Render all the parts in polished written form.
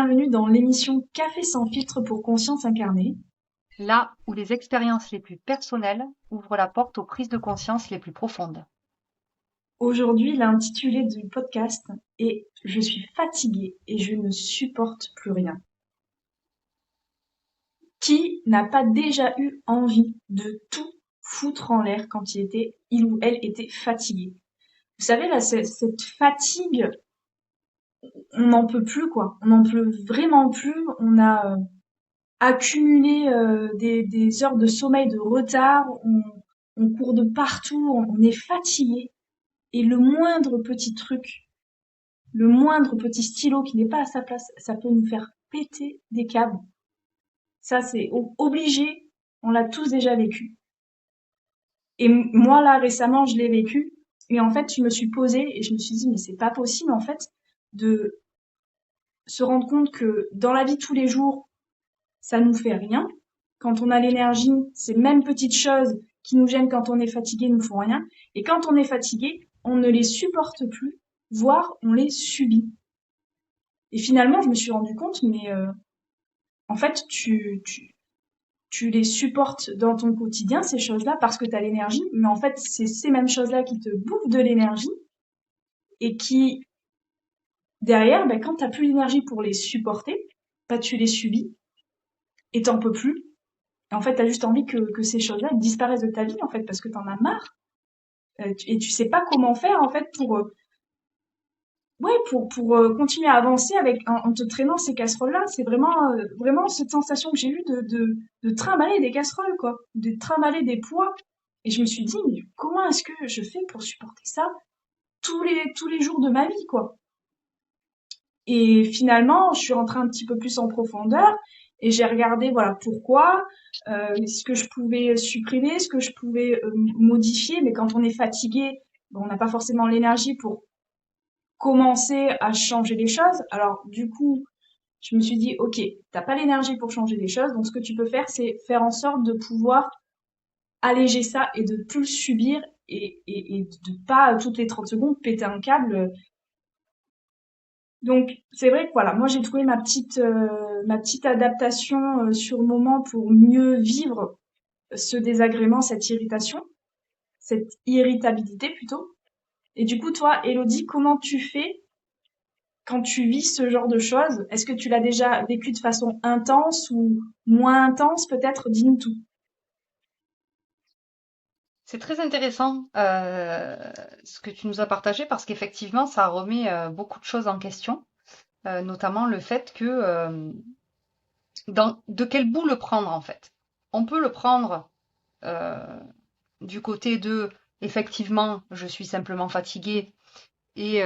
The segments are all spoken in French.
bienvenue dans l'émission Café sans filtre pour conscience incarnée. Là où les expériences les plus personnelles ouvrent la porte aux prises de conscience les plus profondes. Aujourd'hui, l'intitulé du podcast est Je suis fatiguée et je ne supporte plus rien. Qui n'a pas déjà eu envie de tout foutre en l'air quand il ou elle était fatigué? Vous savez, là, cette fatigue, on n'en peut plus, quoi. On n'en peut vraiment plus. On a accumulé des heures de sommeil de retard. On court de partout. On est fatigué. Et le moindre petit truc, le moindre petit stylo qui n'est pas à sa place, ça peut nous faire péter des câbles. Ça, c'est obligé. On l'a tous déjà vécu. Et moi, là, récemment, je l'ai vécu. Et en fait, je me suis posée et je me suis dit, mais c'est pas possible, en fait, de se rendre compte que dans la vie de tous les jours, ça nous fait rien. Quand on a l'énergie, ces mêmes petites choses qui nous gênent quand on est fatigué nous font rien. Et quand on est fatigué, on ne les supporte plus, voire on les subit. Et finalement, je me suis rendu compte, mais en fait, tu les supportes dans ton quotidien, ces choses-là, parce que tu as l'énergie, mais en fait, c'est ces mêmes choses-là qui te bouffent de l'énergie et qui, derrière, ben, quand tu plus l'énergie pour les supporter, bah, tu les subis et t'en peux plus. Et en fait, tu as juste envie que ces choses-là disparaissent de ta vie, en fait, parce que tu en as marre. Et tu sais pas comment faire, en fait, pour, ouais, pour continuer à avancer en te traînant ces casseroles-là. C'est vraiment cette sensation que j'ai eue de trimballer des casseroles, quoi, de trimballer des poids. Et je me suis dit, mais comment est-ce que je fais pour supporter ça tous les jours de ma vie, quoi? Et finalement, je suis rentrée un petit peu plus en profondeur et j'ai regardé, voilà, pourquoi, ce que je pouvais supprimer, ce que je pouvais modifier. Mais quand on est fatigué, ben, on n'a pas forcément l'énergie pour commencer à changer les choses. Alors, du coup, je me suis dit, OK, t'as pas l'énergie pour changer les choses, donc ce que tu peux faire, c'est faire en sorte de pouvoir alléger ça et de plus le subir et de pas toutes les 30 secondes péter un câble. Donc, c'est vrai que voilà, moi j'ai trouvé ma petite adaptation sur le moment pour mieux vivre ce désagrément, cette irritation, cette irritabilité plutôt. Et du coup, toi, Elodie, comment tu fais quand tu vis ce genre de choses? Est-ce que tu l'as déjà vécu de façon intense ou moins intense peut-être? Dis-nous tout. C'est très intéressant ce que tu nous as partagé parce qu'effectivement, ça remet beaucoup de choses en question, notamment le fait que de quel bout le prendre en fait. On peut le prendre euh, du côté de effectivement, je suis simplement fatiguée et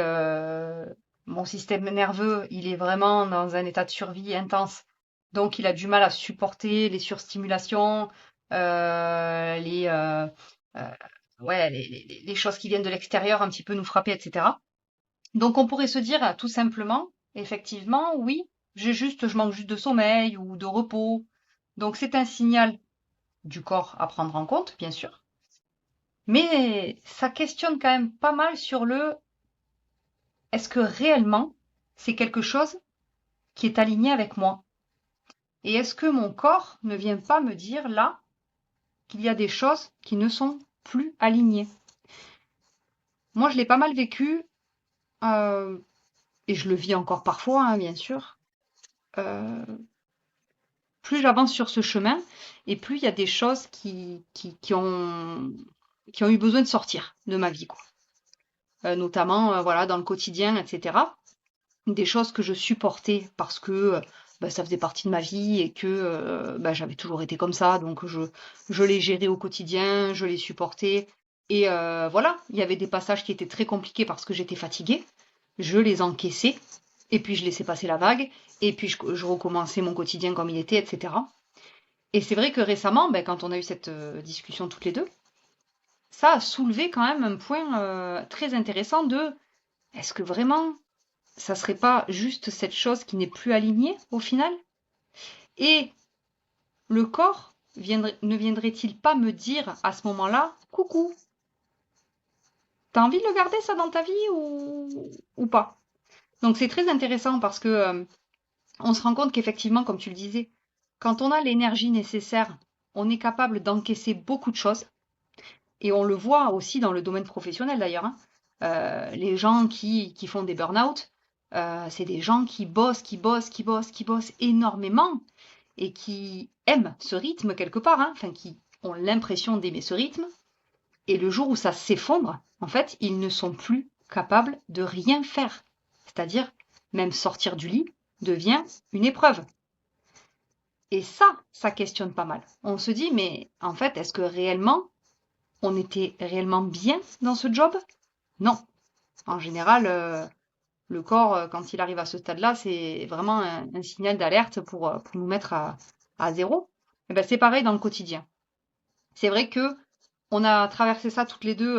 mon système nerveux, il est vraiment dans un état de survie intense. Donc, il a du mal à supporter les surstimulations, les, euh, ouais, les choses qui viennent de l'extérieur un petit peu nous frapper, etc. Donc, on pourrait se dire tout simplement, effectivement, oui, je manque juste de sommeil ou de repos. Donc, c'est un signal du corps à prendre en compte, bien sûr. Mais ça questionne quand même pas mal sur le est-ce que réellement c'est quelque chose qui est aligné avec moi? Et est-ce que mon corps ne vient pas me dire là qu'il y a des choses qui ne sont plus alignées? Moi, je l'ai pas mal vécu, euh, et je le vis encore parfois, hein, bien sûr. Euh, Plus j'avance sur ce chemin, et plus il y a des choses qui ont eu besoin de sortir de ma vie, quoi. Notamment, voilà, dans le quotidien, etc. Des choses que je supportais parce que bah, ça faisait partie de ma vie et que bah, j'avais toujours été comme ça, donc je les gérais au quotidien, je les supportais. Et voilà, il y avait des passages qui étaient très compliqués parce que j'étais fatiguée, je les encaissais, et puis je laissais passer la vague, et puis je recommençais mon quotidien comme il était, etc. Et c'est vrai que récemment, ben, quand on a eu cette discussion toutes les deux, ça a soulevé quand même un point très intéressant de est-ce que vraiment ça serait pas juste cette chose qui n'est plus alignée au final? Et le corps ne viendrait-il pas me dire à ce moment-là, coucou, t'as envie de le garder ça dans ta vie ou pas? Donc c'est très intéressant parce que on se rend compte qu'effectivement, comme tu le disais, quand on a l'énergie nécessaire, on est capable d'encaisser beaucoup de choses. Et on le voit aussi dans le domaine professionnel d'ailleurs, hein. Les gens qui font des burn-out, c'est des gens qui bossent, qui bossent, qui bossent, qui bossent énormément et qui aiment ce rythme quelque part, hein, enfin qui ont l'impression d'aimer ce rythme. Et le jour où ça s'effondre, en fait, ils ne sont plus capables de rien faire. C'est-à-dire, même sortir du lit devient une épreuve. Et ça questionne pas mal. On se dit, mais en fait, est-ce que réellement, on était réellement bien dans ce job? Non. En général, le corps, quand il arrive à ce stade-là, c'est vraiment un signal d'alerte pour nous mettre à zéro. Et ben, c'est pareil dans le quotidien. C'est vrai que on a traversé ça toutes les deux,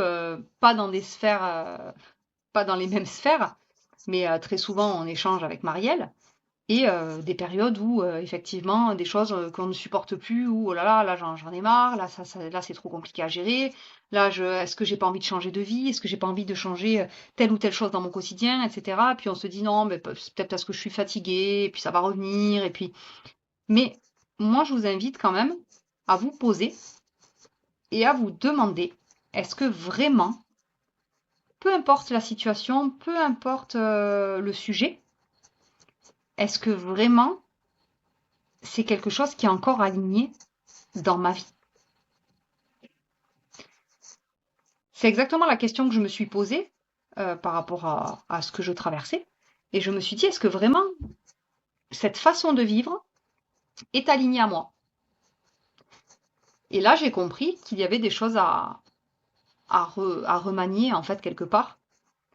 pas dans des sphères, pas dans les mêmes sphères, mais très souvent en échange avec Marielle. Et des périodes où effectivement des choses qu'on ne supporte plus, ou oh là là, là j'en ai marre, là là c'est trop compliqué à gérer, là est-ce que j'ai pas envie de changer de vie, est-ce que j'ai pas envie de changer telle ou telle chose dans mon quotidien, etc. Puis on se dit non, mais c'est peut-être parce que je suis fatiguée, et puis ça va revenir, et puis. Mais moi je vous invite quand même à vous poser et à vous demander, est-ce que vraiment, peu importe la situation, peu importe le sujet, est-ce que vraiment c'est quelque chose qui est encore aligné dans ma vie? C'est exactement la question que je me suis posée par rapport à ce que je traversais. Et je me suis dit, est-ce que vraiment cette façon de vivre est alignée à moi? Et là, j'ai compris qu'il y avait des choses à remanier, en fait, quelque part.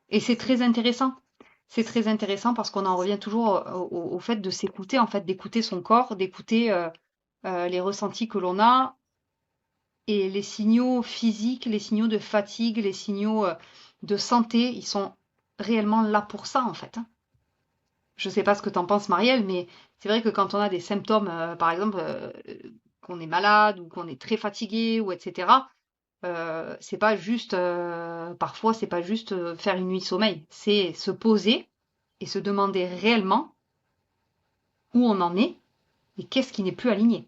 Et c'est très intéressant. C'est très intéressant parce qu'on en revient toujours au fait de s'écouter, en fait, d'écouter son corps, d'écouter les ressentis que l'on a et les signaux physiques, les signaux de fatigue, les signaux de santé, ils sont réellement là pour ça, en fait, hein. Je sais pas ce que t'en penses, Marielle, mais c'est vrai que quand on a des symptômes, par exemple, qu'on est malade ou qu'on est très fatigué ou etc., c'est pas juste, parfois, c'est pas juste faire une nuit de sommeil. C'est se poser et se demander réellement où on en est et qu'est-ce qui n'est plus aligné.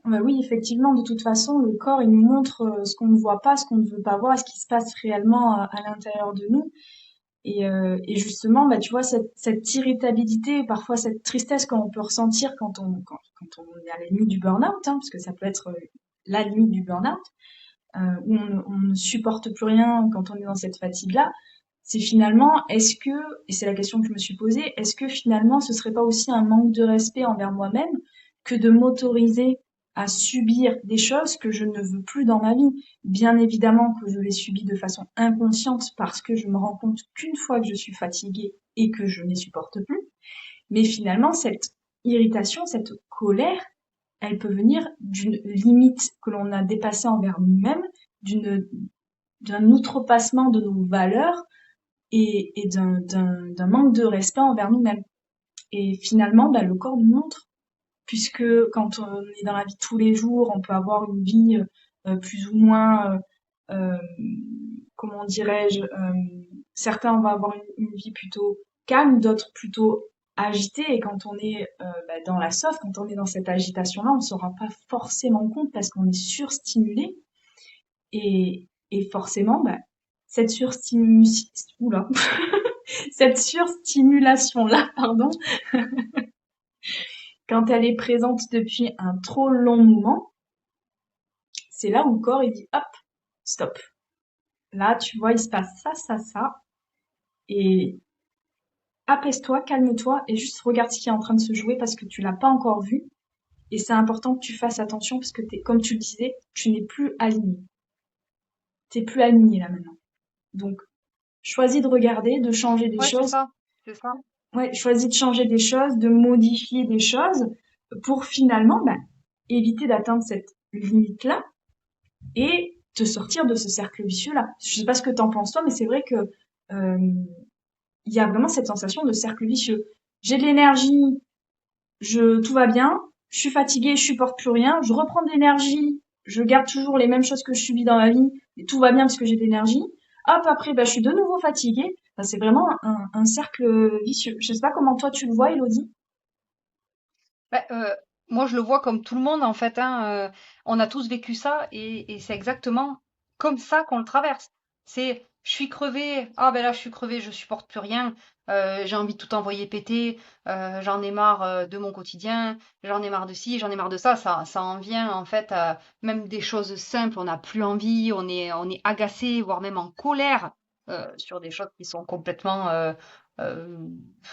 Bah oui, effectivement, de toute façon, le corps, il nous montre ce qu'on ne voit pas, ce qu'on ne veut pas voir, ce qui se passe réellement à l'intérieur de nous. Et justement, bah, tu vois, cette irritabilité, parfois cette tristesse qu'on peut ressentir quand on est à la limite du burn-out, hein, parce que ça peut être la limite du burn-out, où on ne supporte plus rien quand on est dans cette fatigue-là, c'est finalement, et c'est la question que je me suis posée, est-ce que finalement ce serait pas aussi un manque de respect envers moi-même que de m'autoriser à subir des choses que je ne veux plus dans ma vie? Bien évidemment que je les subis de façon inconsciente parce que je me rends compte qu'une fois que je suis fatiguée et que je ne les supporte plus, mais finalement cette irritation, cette colère, elle peut venir d'une limite que l'on a dépassée envers nous-mêmes, d'une d'un outrepassement de nos valeurs et d'un manque de respect envers nous-mêmes. Et finalement, bah, le corps nous montre, puisque quand on est dans la vie de tous les jours, on peut avoir une vie plus ou moins, euh, comment dirais-je, certains vont avoir une vie plutôt calme, d'autres plutôt agitée. Et quand on est bah, dans la sauce, quand on est dans cette agitation-là, on ne se rend pas forcément compte parce qu'on est surstimulé. Et forcément, bah, cette surstimulation, oula, cette surstimulation-là, pardon, quand elle est présente depuis un trop long moment, c'est là où le corps il dit hop, stop. Là, tu vois, il se passe ça, ça, ça, et apaise-toi, calme-toi et juste regarde ce qui est en train de se jouer parce que tu l'as pas encore vu. Et c'est important que tu fasses attention parce que comme tu le disais, tu n'es plus aligné. T'es plus aligné là maintenant. Donc, choisis de regarder, de changer des Ouais, c'est choses. ça, c'est ça. Ouais, choisis de changer des choses, de modifier des choses pour finalement bah, éviter d'atteindre cette limite-là et te sortir de ce cercle vicieux-là. Je sais pas ce que t'en penses toi, mais c'est vrai que euh, il y a vraiment cette sensation de cercle vicieux. J'ai de l'énergie, tout va bien, je suis fatiguée, je supporte plus rien, je reprends de l'énergie, je garde toujours les mêmes choses que je subis dans ma vie, et tout va bien parce que j'ai de l'énergie. Hop, après, bah, je suis de nouveau fatiguée. Enfin, c'est vraiment un cercle vicieux. Je sais pas comment toi tu le vois, Elodie. Bah, moi, je le vois comme tout le monde, en fait, hein, on a tous vécu ça et c'est exactement comme ça qu'on le traverse. C'est, je suis crevée, ah ben là, je suis crevée, je supporte plus rien, j'ai envie de tout envoyer péter, j'en ai marre de mon quotidien, j'en ai marre de ci, j'en ai marre de ça. Ça en vient, en fait, à même des choses simples, on n'a plus envie, on est agacé, voire même en colère sur des choses qui sont complètement euh,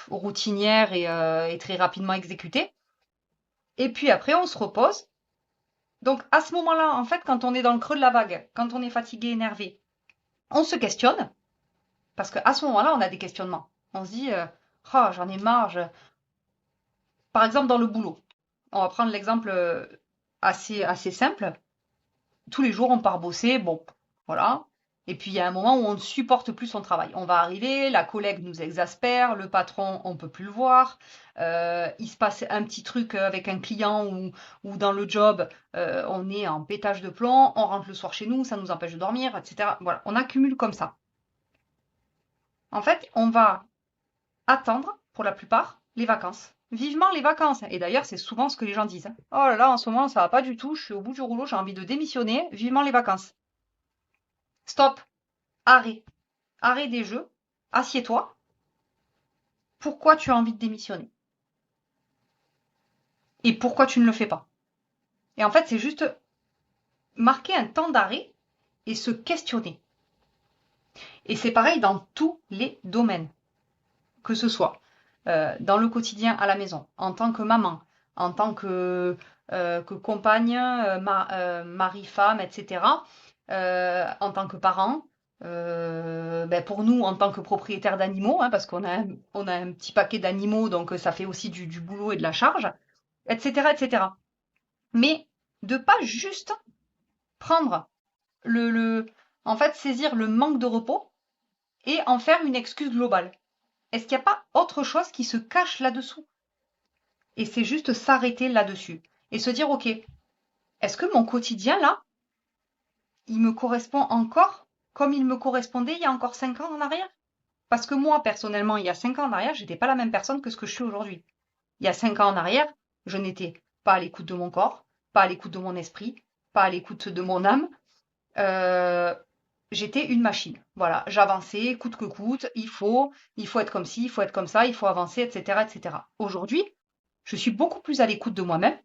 routinières et très rapidement exécutées. Et puis après, on se repose. Donc à ce moment-là, en fait, quand on est dans le creux de la vague, quand on est fatigué, énervé, on se questionne, parce qu'à ce moment-là, on a des questionnements. On se dit, oh, j'en ai marre. Par exemple, dans le boulot, on va prendre l'exemple assez simple. Tous les jours, on part bosser, bon, voilà. Et puis il y a un moment où on ne supporte plus son travail. On va arriver, la collègue nous exaspère, le patron, on peut plus le voir. Il se passe un petit truc avec un client ou dans le job, on est en pétage de plomb, on rentre le soir chez nous, ça nous empêche de dormir, etc. Voilà, on accumule comme ça. En fait, on va attendre, pour la plupart, les vacances. Vivement les vacances. Et d'ailleurs, c'est souvent ce que les gens disent, hein. Oh là là, en ce moment, ça va pas du tout, je suis au bout du rouleau, j'ai envie de démissionner, vivement les vacances. Stop, arrêt. Arrêt des jeux, assieds-toi. Pourquoi tu as envie de démissionner? Et pourquoi tu ne le fais pas? Et en fait, c'est juste marquer un temps d'arrêt et se questionner. Et c'est pareil dans tous les domaines, que ce soit dans le quotidien à la maison, en tant que maman, en tant que compagne, mari, femme, etc., en tant que parent, ben pour nous en tant que propriétaire d'animaux, hein, parce qu'on a un petit paquet d'animaux, donc ça fait aussi du boulot et de la charge, etc., etc. Mais de pas juste prendre le, en fait, saisir le manque de repos et en faire une excuse globale. Est-ce qu'il n'y a pas autre chose qui se cache là-dessous? Et c'est juste s'arrêter là-dessus et se dire, ok, est-ce que mon quotidien là, il me correspond encore comme il me correspondait il y a encore 5 ans en arrière? Parce que moi, personnellement, il y a 5 ans en arrière, j'étais pas la même personne que ce que je suis aujourd'hui. Il y a 5 ans en arrière, je n'étais pas à l'écoute de mon corps, pas à l'écoute de mon esprit, pas à l'écoute de mon âme. Euh, J'étais une machine. Voilà, j'avançais coûte que coûte. Il faut être comme ci, il faut être comme ça, il faut avancer, etc., etc. Aujourd'hui, je suis beaucoup plus à l'écoute de moi-même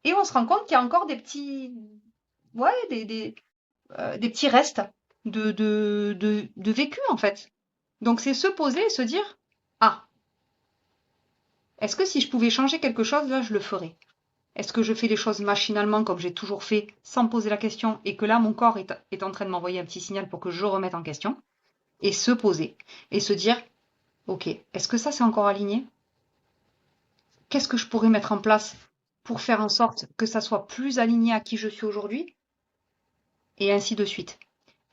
et on se rend compte qu'il y a encore ouais, des petits restes de vécu en fait. Donc c'est se poser et se dire, ah, est-ce que si je pouvais changer quelque chose là, je le ferais? Est-ce que je fais les choses machinalement comme j'ai toujours fait sans me poser la question et que là mon corps est en train de m'envoyer un petit signal pour que je remette en question et se poser et se dire ok, est-ce que ça c'est encore aligné? Qu'est-ce que je pourrais mettre en place pour faire en sorte que ça soit plus aligné à qui je suis aujourd'hui? Et ainsi de suite.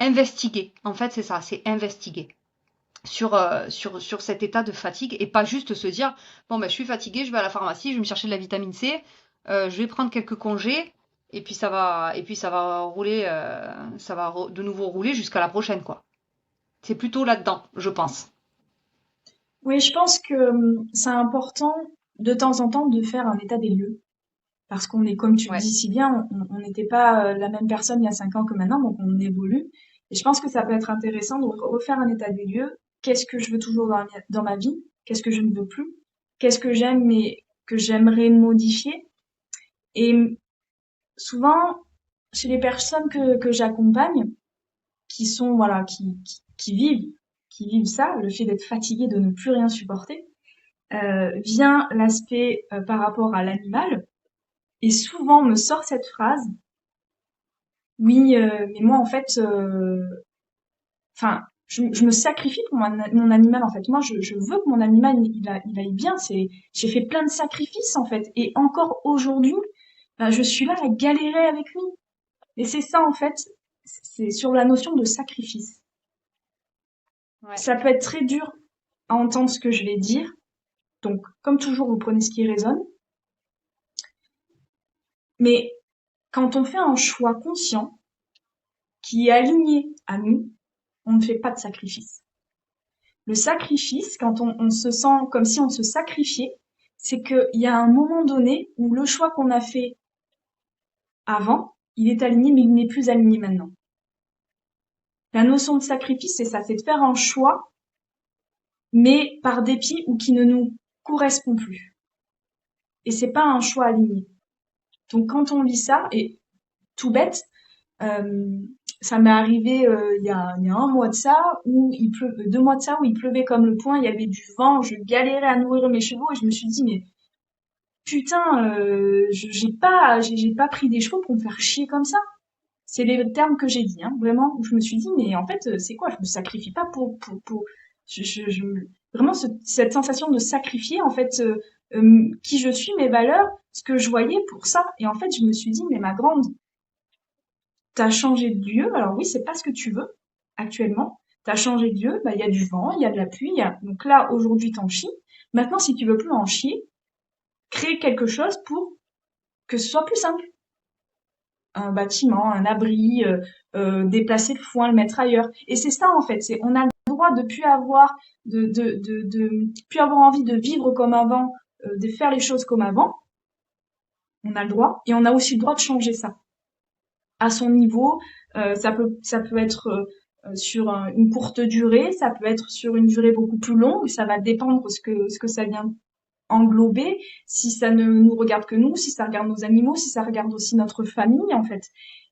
Investiguer, en fait c'est ça, c'est investiguer sur cet état de fatigue et pas juste se dire bon ben je suis fatiguée, je vais à la pharmacie, je vais me chercher de la vitamine C, je vais prendre quelques congés et puis ça va rouler, ça va de nouveau rouler jusqu'à la prochaine quoi. C'est plutôt là-dedans, je pense. Oui, je pense que c'est important de temps en temps de faire un état des lieux. Parce qu'on est, comme tu le Ouais, dis si bien, on n'était pas la même personne il y a 5 ans que maintenant, donc on évolue. Et je pense que ça peut être intéressant de refaire un état des lieux. Qu'est-ce que je veux toujours dans ma vie? Qu'est-ce que je ne veux plus? Qu'est-ce que j'aime mais que j'aimerais modifier? Et souvent, chez les personnes que j'accompagne, qui sont, voilà, qui vivent ça, le fait d'être fatigué, de ne plus rien supporter, vient l'aspect par rapport à l'animal. Et souvent, on me sort cette phrase: oui, mais moi, en fait, enfin, je me sacrifie pour mon animal, en fait. Moi, je veux que mon animal, il aille bien. J'ai fait plein de sacrifices, en fait. Et encore aujourd'hui, ben, je suis là à galérer avec lui. Et c'est ça, en fait, c'est sur la notion de sacrifice. ouais, Ça peut être très dur à entendre ce que je vais dire. Donc, comme toujours, vous prenez ce qui résonne. Mais quand on fait un choix conscient, qui est aligné à nous, on ne fait pas de sacrifice. Le sacrifice, quand on se sent comme si on se sacrifiait, c'est qu'il y a un moment donné où le choix qu'on a fait avant, il est aligné, mais il n'est plus aligné maintenant. La notion de sacrifice, c'est ça, c'est de faire un choix, mais par dépit ou qui ne nous correspond plus. Et c'est pas un choix aligné. Donc quand on lit ça, et tout bête, euh, ça m'est arrivé il y a un mois de ça, où il pleut, 2 mois de ça, où il pleuvait comme le poing, il y avait du vent, je galérais à nourrir mes chevaux, et je me suis dit, mais putain, j'ai pas pris des chevaux pour me faire chier comme ça. C'est les termes que j'ai dit, hein, vraiment, où je me suis dit, mais en fait, c'est quoi? Je me sacrifie pas pour, je, vraiment cette sensation de sacrifier, en fait, qui je suis, mes valeurs, ce que je voyais pour ça. Et en fait, je me suis dit, mais ma grande, t'as changé de lieu. Alors oui, c'est pas ce que tu veux, actuellement. T'as changé de lieu, bah, il y a du vent, il y a de la pluie, donc là, aujourd'hui, t'en chies. Maintenant, si tu veux plus en chier, crée quelque chose pour que ce soit plus simple. Un bâtiment, un abri, déplacer le foin, le mettre ailleurs. Et c'est ça en fait, c'est on a le droit de plus avoir plus avoir envie de vivre comme avant, de faire les choses comme avant. On a le droit et on a aussi le droit de changer ça à son niveau. Ça peut être sur une courte durée, ça peut être sur une durée beaucoup plus longue. Ça va dépendre ce que ça vient englober, si ça ne nous regarde que nous, si ça regarde nos animaux, si ça regarde aussi notre famille, en fait.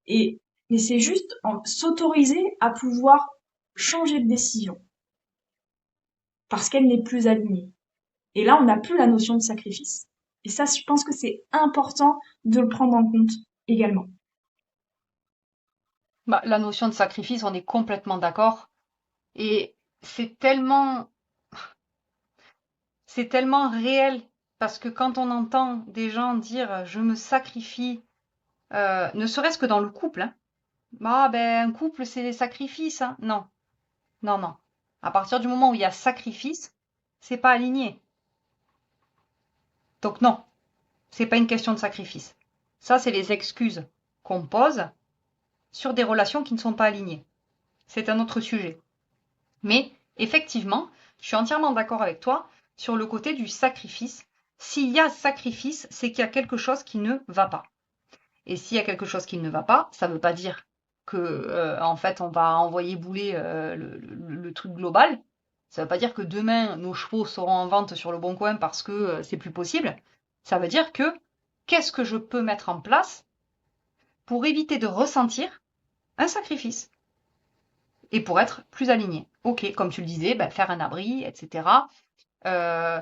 Et, mais c'est juste s'autoriser à pouvoir changer de décision parce qu'elle n'est plus alignée. Et là, on n'a plus la notion de sacrifice. Et ça, je pense que c'est important de le prendre en compte également. Bah, la notion de sacrifice, on est complètement d'accord. Et c'est tellement, c'est tellement réel. Parce que quand on entend des gens dire je me sacrifie, ne serait-ce que dans le couple, hein. Ah ben un couple c'est des sacrifices, hein. Non, non, non. À partir du moment où il y a sacrifice, c'est pas aligné. Donc non, c'est pas une question de sacrifice. Ça, c'est les excuses qu'on pose sur des relations qui ne sont pas alignées. C'est un autre sujet. Mais effectivement, je suis entièrement d'accord avec toi sur le côté du sacrifice. S'il y a sacrifice, c'est qu'il y a quelque chose qui ne va pas. Et s'il y a quelque chose qui ne va pas, ça ne veut pas dire que en fait on va envoyer bouler le truc global. Ça ne veut pas dire que demain nos chevaux seront en vente sur le bon coin parce que c'est plus possible. Ça veut dire que qu'est-ce que je peux mettre en place pour éviter de ressentir un sacrifice et pour être plus aligné. Ok, comme tu le disais, ben, faire un abri, etc. Euh,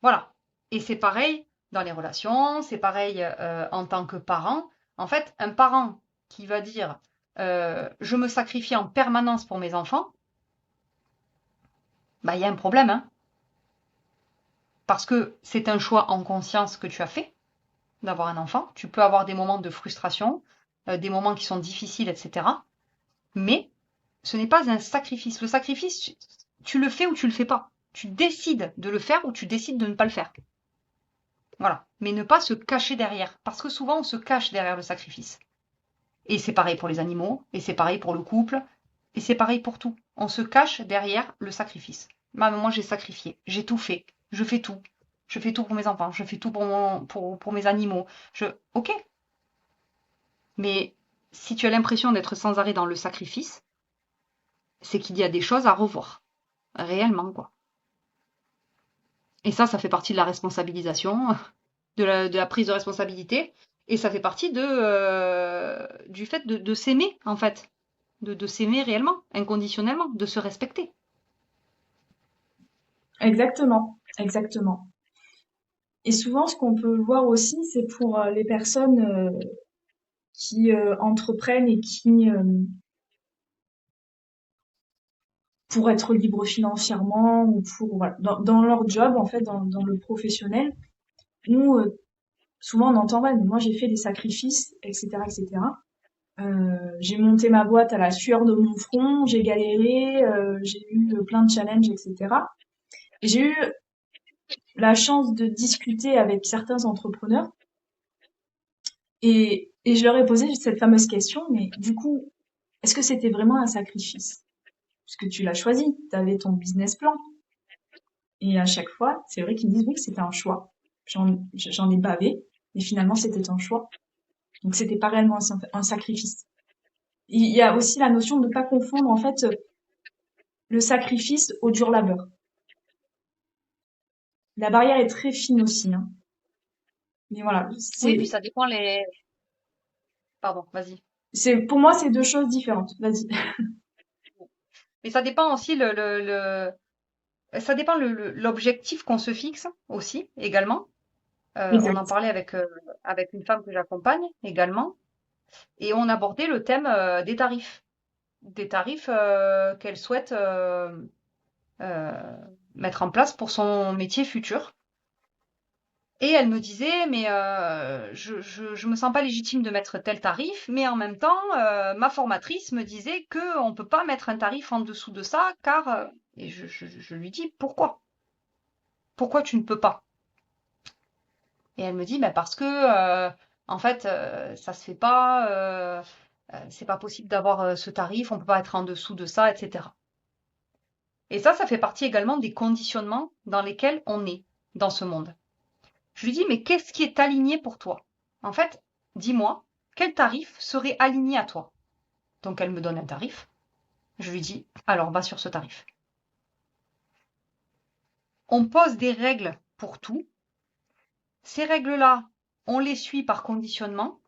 voilà. Et c'est pareil dans les relations, c'est pareil en tant que parent. En fait, un parent qui va dire je me sacrifie en permanence pour mes enfants, bah il y a un problème, hein, parce que c'est un choix en conscience que tu as fait d'avoir un enfant. Tu peux avoir des moments de frustration, des moments qui sont difficiles, etc. Mais ce n'est pas un sacrifice. Le sacrifice, tu le fais ou tu le fais pas. Tu décides de le faire ou tu décides de ne pas le faire. Voilà. Mais ne pas se cacher derrière. Parce que souvent, on se cache derrière le sacrifice. Et c'est pareil pour les animaux, et c'est pareil pour le couple, et c'est pareil pour tout. On se cache derrière le sacrifice. Bah, moi, j'ai sacrifié, j'ai tout fait, je fais tout. Je fais tout pour mes enfants, je fais tout pour mes animaux. Ok. Mais si tu as l'impression d'être sans arrêt dans le sacrifice, c'est qu'il y a des choses à revoir. Réellement, quoi. Et ça fait partie de la responsabilisation, de la prise de responsabilité. Et ça fait partie du fait de s'aimer, en fait. De s'aimer réellement, inconditionnellement, de se respecter. Exactement, exactement. Et souvent, ce qu'on peut voir aussi, c'est pour les personnes qui entreprennent et qui, pour être libres financièrement ou pour voilà, dans leur job en fait, dans le professionnel, nous souvent on entend ouais, mais moi j'ai fait des sacrifices, etc., etc. J'ai monté ma boîte à la sueur de mon front, j'ai galéré, j'ai eu plein de challenges, etc. Et j'ai eu la chance de discuter avec certains entrepreneurs et je leur ai posé cette fameuse question, mais du coup, est-ce que c'était vraiment un sacrifice? Parce que tu l'as choisi, tu avais ton business plan. Et à chaque fois, c'est vrai qu'ils me disent oui, que c'était un choix. j'en ai bavé, mais finalement c'était un choix. Donc c'était pas réellement un sacrifice. Il y a aussi la notion de ne pas confondre en fait le sacrifice au dur labeur. La barrière est très fine aussi, hein. Mais voilà, Oui, puis ça dépend les. Pardon, vas-y. pour moi c'est deux choses différentes. Vas-y. Mais ça dépend aussi ça dépend l'objectif qu'on se fixe aussi également. On en Exact. parlait avec une femme que j'accompagne également, et on abordait le thème des tarifs qu'elle souhaite euh, mettre en place pour son métier futur. Et elle me disait, mais je me sens pas légitime de mettre tel tarif, mais en même temps, ma formatrice me disait que on peut pas mettre un tarif en dessous de ça, car et je lui dis pourquoi? Pourquoi tu ne peux pas? Et elle me dit, bah parce que en fait, ça se fait pas, c'est pas possible d'avoir ce tarif, on peut pas être en dessous de ça, etc. Et ça fait partie également des conditionnements dans lesquels on est dans ce monde. Je lui dis, mais qu'est-ce qui est aligné pour toi? En fait, dis-moi, quel tarif serait aligné à toi? Donc elle me donne un tarif. Je lui dis, alors va sur ce tarif. On pose des règles pour tout. Ces règles-là, on les suit par conditionnement.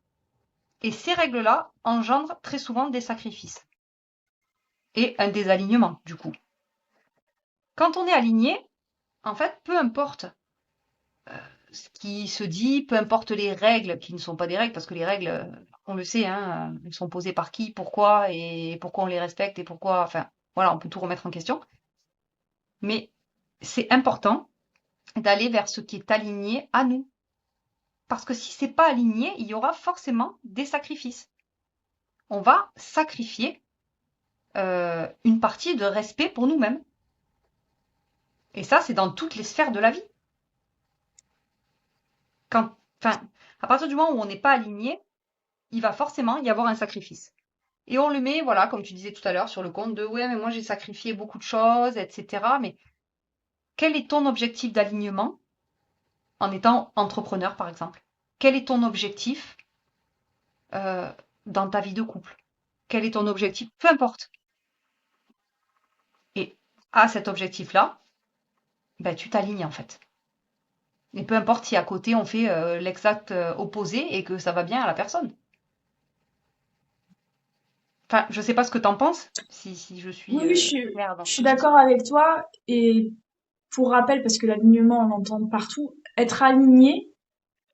Et ces règles-là engendrent très souvent des sacrifices et un désalignement, du coup. Quand on est aligné, en fait, peu importe ce qui se dit, peu importe les règles qui ne sont pas des règles, parce que les règles, on le sait, hein, elles sont posées par qui, pourquoi, et pourquoi on les respecte, et pourquoi, enfin, voilà, on peut tout remettre en question. Mais c'est important d'aller vers ce qui est aligné à nous. Parce que si c'est pas aligné, il y aura forcément des sacrifices. On va sacrifier une partie de respect pour nous-mêmes. Et ça, c'est dans toutes les sphères de la vie. Enfin, à partir du moment où on n'est pas aligné, il va forcément y avoir un sacrifice. Et on le met, voilà, comme tu disais tout à l'heure, sur le compte de ouais, mais moi j'ai sacrifié beaucoup de choses, etc. Mais quel est ton objectif d'alignement en étant entrepreneur, par exemple? Quel est ton objectif euh, dans ta vie de couple? Quel est ton objectif? Peu importe. Et à cet objectif-là, ben, tu t'alignes en fait. Et peu importe si à côté on fait l'exact opposé et que ça va bien à la personne. Enfin, je sais pas ce que t'en penses, si je suis Oui, oui, claire dans je ce suis que je dis. d'accord avec toi. Et pour rappel, parce que l'alignement, on l'entend partout, être aligné,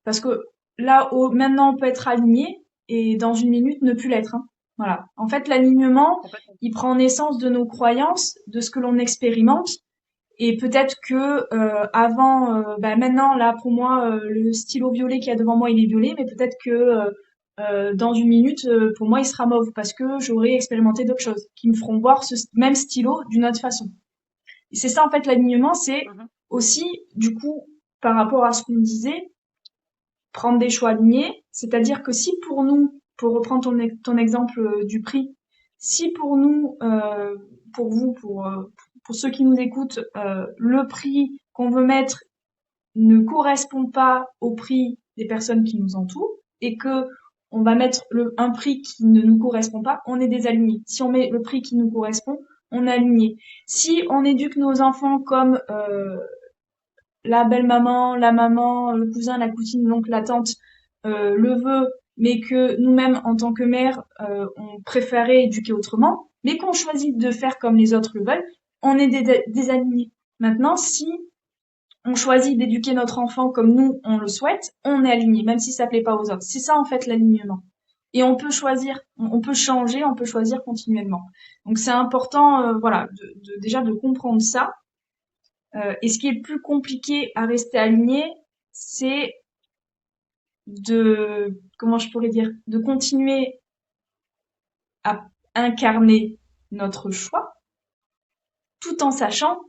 parce que là, maintenant, on peut être aligné et dans une minute, ne plus l'être, hein. Voilà. En fait, l'alignement, Complètement. il prend naissance de nos croyances, de ce que l'on expérimente. Et peut-être que avant, bah maintenant, là, pour moi, le stylo violet qu'il y a devant moi, il est violet, mais peut-être que dans une minute, pour moi, il sera mauve parce que j'aurai expérimenté d'autres choses qui me feront voir ce même stylo d'une autre façon. Et c'est ça, en fait, l'alignement, c'est Mhm. aussi, du coup, par rapport à ce qu'on disait, prendre des choix alignés. C'est-à-dire que si pour nous, pour reprendre ton exemple du prix, si pour nous, pour vous, pour ceux qui nous écoutent, le prix qu'on veut mettre ne correspond pas au prix des personnes qui nous entourent et que on va mettre un prix qui ne nous correspond pas, on est désaligné. Si on met le prix qui nous correspond, on est aligné. Si on éduque nos enfants comme la belle-maman, la maman, le cousin, la cousine, l'oncle, la tante le veut, mais que nous-mêmes, en tant que mère, on préférait éduquer autrement, mais qu'on choisit de faire comme les autres le veulent, on est désalignés. Maintenant, si on choisit d'éduquer notre enfant comme nous, on le souhaite, on est aligné, même si ça plaît pas aux autres. C'est ça, en fait, l'alignement. Et on peut choisir, on peut changer, on peut choisir continuellement. Donc c'est important, voilà, déjà de comprendre ça. Et ce qui est plus compliqué à rester aligné, c'est comment je pourrais dire, de continuer à incarner notre choix, tout en sachant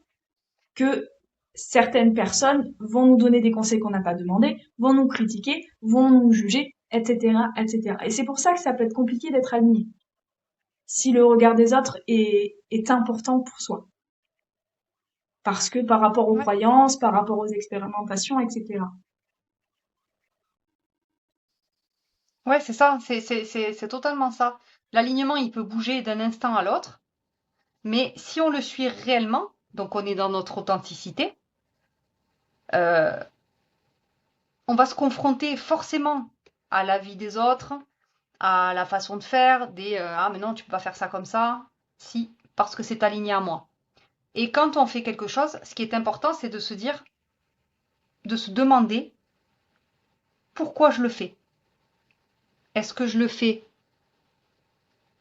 que certaines personnes vont nous donner des conseils qu'on n'a pas demandé, vont nous critiquer, vont nous juger, etc., etc. Et c'est pour ça que ça peut être compliqué d'être aligné, si le regard des autres est important pour soi. Parce que par rapport aux Ouais. croyances, par rapport aux expérimentations, etc. Ouais, c'est ça, c'est totalement ça. L'alignement, il peut bouger d'un instant à l'autre, mais si on le suit réellement, donc on est dans notre authenticité, euh, on va se confronter forcément à la vie des autres, à la façon de faire, ah mais non, tu peux pas faire ça comme ça. Si, parce que c'est aligné à moi. Et quand on fait quelque chose, ce qui est important, c'est de se dire, de se demander pourquoi je le fais. Est-ce que je le fais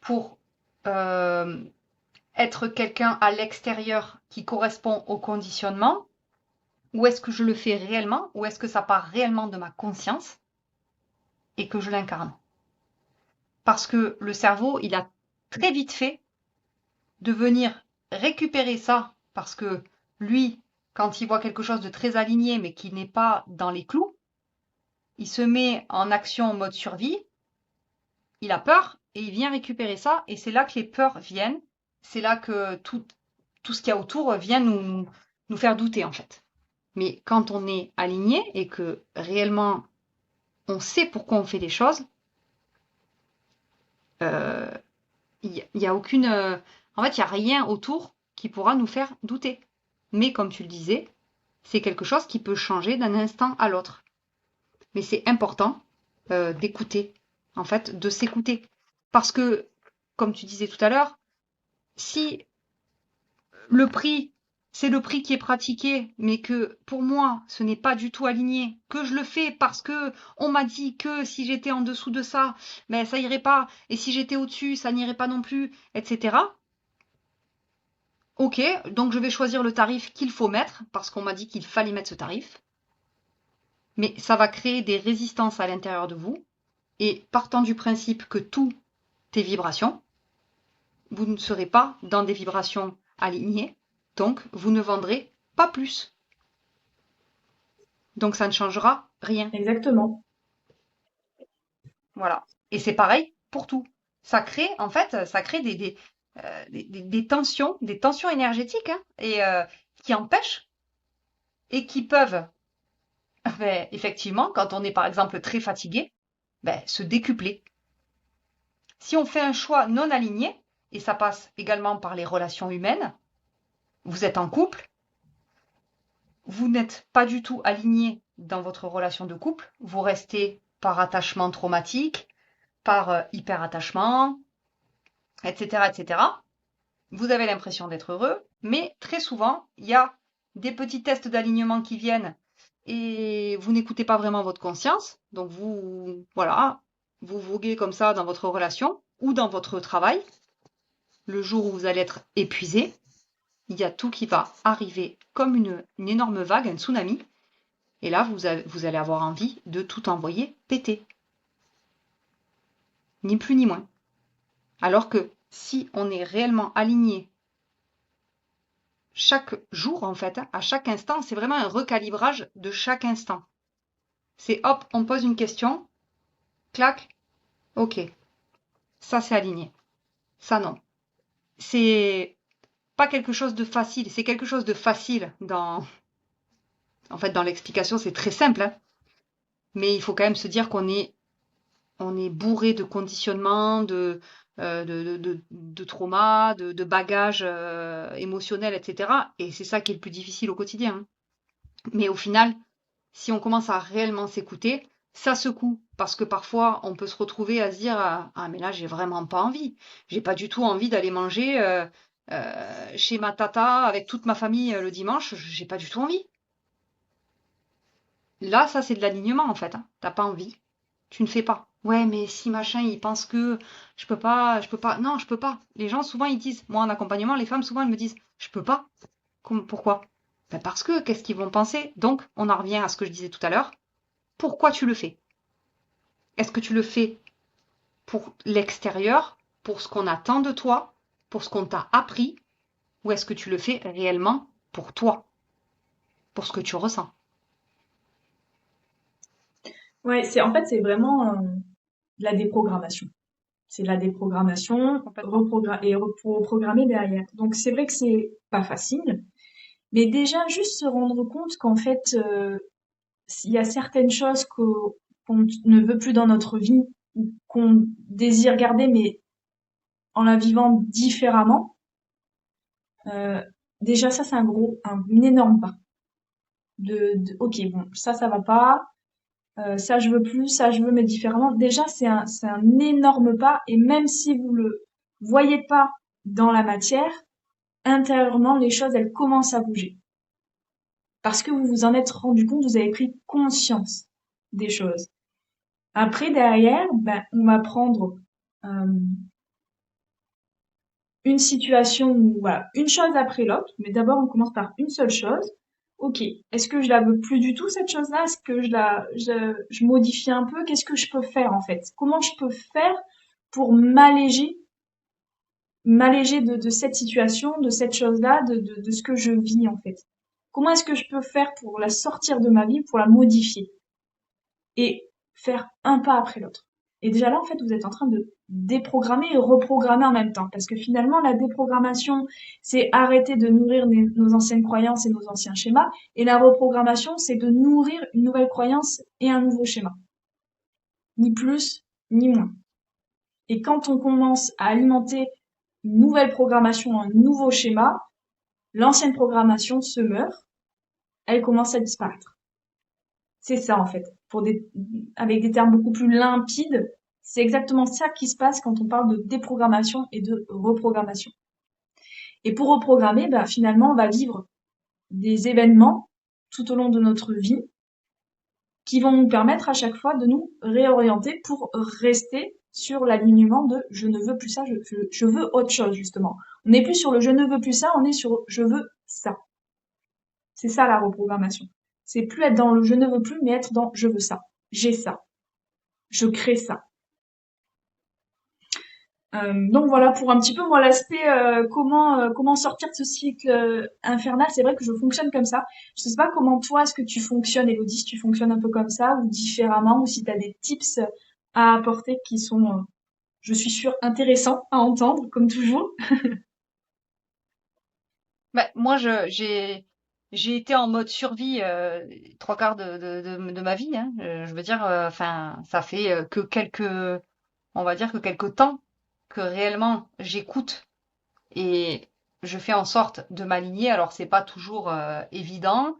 pour euh, être quelqu'un à l'extérieur qui correspond au conditionnement, ou est-ce que je le fais réellement, ou est-ce que ça part réellement de ma conscience et que je l'incarne? Parce que le cerveau, il a très vite fait de venir récupérer ça, parce que lui, quand il voit quelque chose de très aligné, mais qui n'est pas dans les clous, il se met en action en mode survie, il a peur, et il vient récupérer ça, et c'est là que les peurs viennent, c'est là que tout ce qu'il y a autour vient nous faire douter, en fait. Mais quand on est aligné et que réellement on sait pourquoi on fait les choses, euh, y a aucune, en fait, il n'y a rien autour qui pourra nous faire douter. Mais comme tu le disais, c'est quelque chose qui peut changer d'un instant à l'autre. Mais c'est important d'écouter, en fait, de s'écouter. Parce que, comme tu disais tout à l'heure, si le prix, c'est le prix qui est pratiqué, mais que pour moi, ce n'est pas du tout aligné, que je le fais parce que on m'a dit que si j'étais en dessous de ça, ben ça irait pas, et si j'étais au-dessus, ça n'irait pas non plus, etc. Ok, donc je vais choisir le tarif qu'il faut mettre, parce qu'on m'a dit qu'il fallait mettre ce tarif, mais ça va créer des résistances à l'intérieur de vous, et partant du principe que tout est vibration, vous ne serez pas dans des vibrations alignées, donc vous ne vendrez pas plus. Donc ça ne changera rien. Exactement. Voilà. Et c'est pareil pour tout. Ça crée, en fait, ça crée des tensions énergétiques, hein, qui empêchent et qui peuvent, ben, effectivement, quand on est par exemple très fatigué, ben, se décupler. Si on fait un choix non aligné, et ça passe également par les relations humaines, vous êtes en couple, vous n'êtes pas du tout aligné dans votre relation de couple, vous restez par attachement traumatique, par hyper-attachement, etc., etc. Vous avez l'impression d'être heureux, mais très souvent, il y a des petits tests d'alignement qui viennent et vous n'écoutez pas vraiment votre conscience. Donc vous, voilà, vous voguez comme ça dans votre relation ou dans votre travail. Le jour où vous allez être épuisé, il y a tout qui va arriver comme une énorme vague, un tsunami. Et là, vous allez avoir envie de tout envoyer péter. Ni plus ni moins. Alors que si on est réellement aligné chaque jour, en fait, à chaque instant, c'est vraiment un recalibrage de chaque instant. C'est hop, on pose une question, clac, ok, ça c'est aligné, ça non. C'est pas quelque chose de facile, c'est quelque chose de facile en fait, dans l'explication, c'est très simple, hein, mais il faut quand même se dire on est bourré de conditionnements, de traumas, de bagages émotionnels, etc. Et c'est ça qui est le plus difficile au quotidien, hein. Mais au final, si on commence à réellement s'écouter, ça secoue. Parce que parfois, on peut se retrouver à se dire ah, mais là, j'ai vraiment pas envie. J'ai pas du tout envie d'aller manger chez ma tata avec toute ma famille le dimanche. J'ai pas du tout envie. Là, ça, c'est de l'alignement en fait, hein. T'as pas envie. Tu ne fais pas. Ouais, mais si machin, il pense que je peux pas, je peux pas. Non, je peux pas. Les gens, souvent, ils disent, moi en accompagnement, les femmes, souvent, elles me disent, je peux pas. Pourquoi? Ben parce que, qu'est-ce qu'ils vont penser? Donc, on en revient à ce que je disais tout à l'heure. Pourquoi tu le fais? Est-ce que tu le fais pour l'extérieur, pour ce qu'on attend de toi, pour ce qu'on t'a appris, ou est-ce que tu le fais réellement pour toi, pour ce que tu ressens? Ouais, en fait, c'est vraiment de la déprogrammation. C'est de la déprogrammation Complètement. et reprogrammer derrière. Donc c'est vrai que c'est pas facile, mais déjà juste se rendre compte qu'en fait, il y a certaines choses qu'on ne veut plus dans notre vie, ou qu'on désire garder, mais en la vivant différemment, euh, déjà ça c'est un énorme pas. Ok, bon, ça va pas, ça je veux plus, ça je veux mais différemment. Déjà c'est un énorme pas, et même si vous le voyez pas dans la matière, intérieurement les choses elles commencent à bouger. Parce que vous vous en êtes rendu compte, vous avez pris conscience des choses. Après, derrière, ben, on va prendre euh, une situation où, voilà, une chose après l'autre, mais d'abord on commence par une seule chose. Ok, est-ce que je la veux plus du tout cette chose-là? Est-ce que je modifie un peu? Qu'est-ce que je peux faire en fait? Comment je peux faire pour m'alléger de cette situation, de cette chose-là, de ce que je vis en fait? Comment est-ce que je peux faire pour la sortir de ma vie, pour la modifier? Et faire un pas après l'autre. Et déjà là, en fait, vous êtes en train de déprogrammer et reprogrammer en même temps. Parce que finalement, la déprogrammation, c'est arrêter de nourrir nos anciennes croyances et nos anciens schémas. Et la reprogrammation, c'est de nourrir une nouvelle croyance et un nouveau schéma. Ni plus, ni moins. Et quand on commence à alimenter une nouvelle programmation, un nouveau schéma, l'ancienne programmation se meurt, elle commence à disparaître. C'est ça, en fait. Avec des termes beaucoup plus limpides, c'est exactement ça qui se passe quand on parle de déprogrammation et de reprogrammation. Et pour reprogrammer, bah, finalement, on va vivre des événements tout au long de notre vie qui vont nous permettre à chaque fois de nous réorienter pour rester sur l'alignement de je ne veux plus ça, je veux autre chose, justement. On n'est plus sur le je ne veux plus ça, on est sur je veux ça. C'est ça la reprogrammation. C'est plus être dans le je ne veux plus, mais être dans je veux ça. J'ai ça. Je crée ça. Donc voilà pour un petit peu moi l'aspect comment sortir de ce cycle infernal. C'est vrai que je fonctionne comme ça. Je sais pas comment toi est-ce que tu fonctionnes, Elodie, si tu fonctionnes un peu comme ça ou différemment, ou si tu as des tips à apporter qui sont, je suis sûre, intéressants à entendre comme toujours. Bah, moi, j'ai été en mode survie trois quarts de ma vie, hein. Je veux dire, enfin, ça fait que on va dire que quelques temps que réellement j'écoute et je fais en sorte de m'aligner. Alors, c'est pas toujours évident.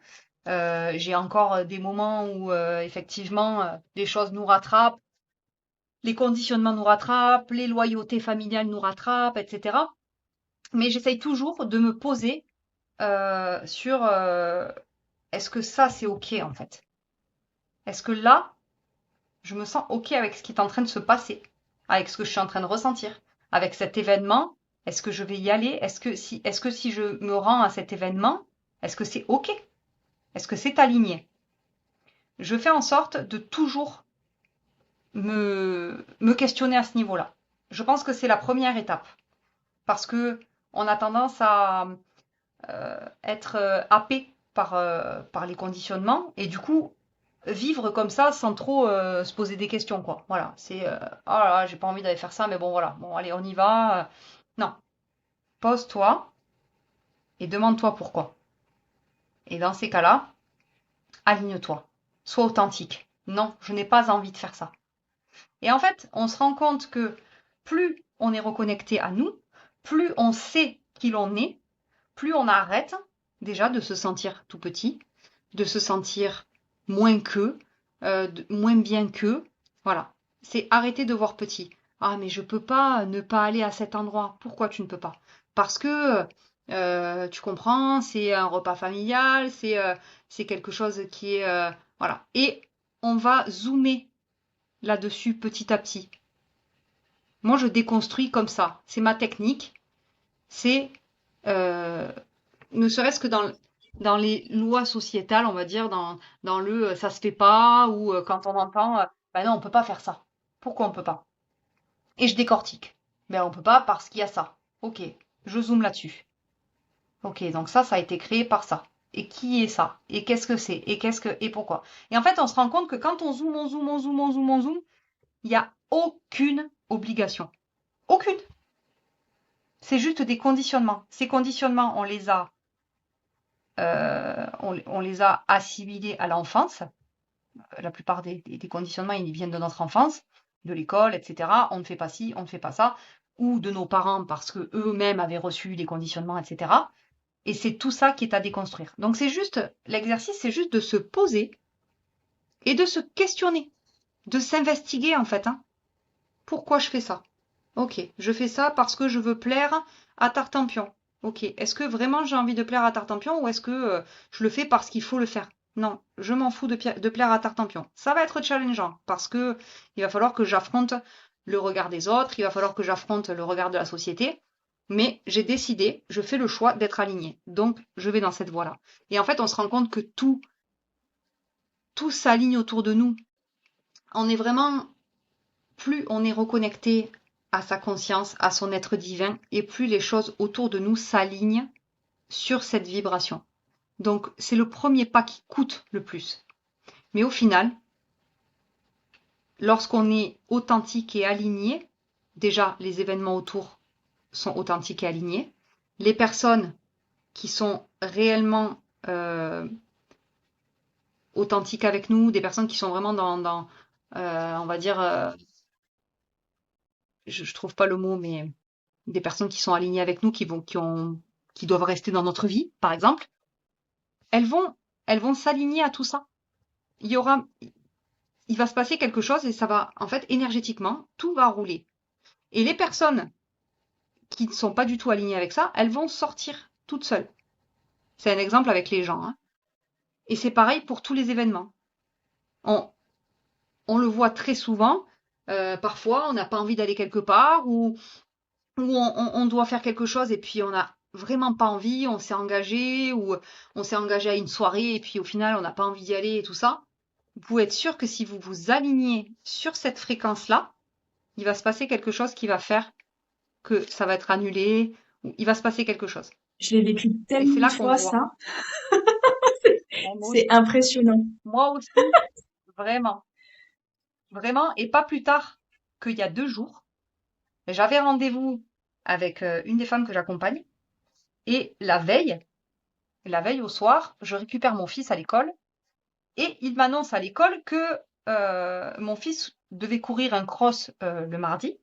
J'ai encore des moments où effectivement les choses nous rattrapent, les conditionnements nous rattrapent, les loyautés familiales nous rattrapent, etc. Mais j'essaye toujours de me poser sur est-ce que ça c'est ok en fait? Est-ce que là, je me sens ok avec ce qui est en train de se passer, avec ce que je suis en train de ressentir, avec cet événement? Est-ce que je vais y aller? Est-ce que si je me rends à cet événement, est-ce que c'est ok? Est-ce que c'est aligné? Je fais en sorte de toujours me questionner à ce niveau-là. Je pense que c'est la première étape parce que on a tendance à être happé par les conditionnements et du coup vivre comme ça sans trop se poser des questions quoi. Voilà, c'est oh là là, j'ai pas envie d'aller faire ça mais bon voilà, bon allez, on y va. Non, pose-toi et demande-toi pourquoi. Et dans ces cas-là, aligne-toi. Sois authentique. Non, je n'ai pas envie de faire ça. Et en fait, on se rend compte que plus on est reconnecté à nous, plus on sait qui l'on est, plus on arrête déjà de se sentir tout petit, de se sentir moins que, moins bien que. Voilà. C'est arrêter de voir petit. Ah, mais je peux pas ne pas aller à cet endroit. Pourquoi tu ne peux pas? Parce que tu comprends, c'est un repas familial, c'est quelque chose qui est voilà. Et on va zoomer là-dessus petit à petit. Moi, je déconstruis comme ça. C'est ma technique. C'est euh, ne serait-ce que dans les lois sociétales, on va dire, dans le ça se fait pas, ou quand on entend bah non, on peut pas faire ça. Pourquoi on peut pas? Et je décortique. Ben on peut pas parce qu'il y a ça. Ok, je zoome là-dessus. Ok, donc ça a été créé par ça. Et qui est ça? Et qu'est-ce que c'est? Et pourquoi? Et en fait, on se rend compte que quand on zoome, on zoome, on zoome, on zoome, on zoome, il n'y a aucune obligation. Aucune. C'est juste des conditionnements. Ces conditionnements, on les a assimilés à l'enfance. La plupart des conditionnements, ils viennent de notre enfance. de l'école, etc. On ne fait pas ci, on ne fait pas ça, ou de nos parents parce que eux-mêmes avaient reçu des conditionnements, etc. Et c'est tout ça qui est à déconstruire. Donc c'est juste, l'exercice, c'est juste de se poser et de se questionner, de s'investiguer en fait. Hein. Pourquoi je fais ça? Ok, je fais ça parce que je veux plaire à Tartampion. Ok, est-ce que vraiment j'ai envie de plaire à Tartampion ou est-ce que je le fais parce qu'il faut le faire? Non, je m'en fous de plaire à Tartampion. Ça va être challengeant parce que il va falloir que j'affronte le regard des autres, il va falloir que j'affronte le regard de la société. Mais j'ai décidé, je fais le choix d'être aligné. Donc, je vais dans cette voie-là. Et en fait, on se rend compte que tout s'aligne autour de nous. On est vraiment, plus on est reconnecté à sa conscience, à son être divin, et plus les choses autour de nous s'alignent sur cette vibration. Donc, c'est le premier pas qui coûte le plus. Mais au final, lorsqu'on est authentique et aligné, déjà, les événements autour sont authentiques et alignés. Les personnes qui sont réellement authentiques avec nous, des personnes qui sont vraiment dans on va dire, je trouve pas le mot, mais des personnes qui sont alignées avec nous, qui doivent rester dans notre vie, par exemple, elles vont, elles vont s'aligner à tout ça. Il va se passer quelque chose et ça va, en fait, énergétiquement, tout va rouler. Et les personnes qui ne sont pas du tout alignées avec ça, elles vont sortir toutes seules. C'est un exemple avec les gens. Hein. Et c'est pareil pour tous les événements. On, on le voit très souvent. Parfois, on n'a pas envie d'aller quelque part ou on doit faire quelque chose et puis on n'a vraiment pas envie, on s'est engagé ou on s'est engagé à une soirée et puis au final, on n'a pas envie d'y aller et tout ça. Vous pouvez être sûr que si vous vous alignez sur cette fréquence-là, il va se passer quelque chose qui va faire que ça va être annulé ou il va se passer quelque chose. Je l'ai vécu Et c'est tellement de là qu'on fois, voit. ça. Moi C'est aussi. impressionnant. Moi aussi, vraiment. Vraiment. Et pas plus tard qu'il y a 2 jours, j'avais rendez-vous avec une des femmes que j'accompagne. Et la veille au soir, je récupère mon fils à l'école et il m'annonce à l'école que mon fils devait courir un cross le mardi.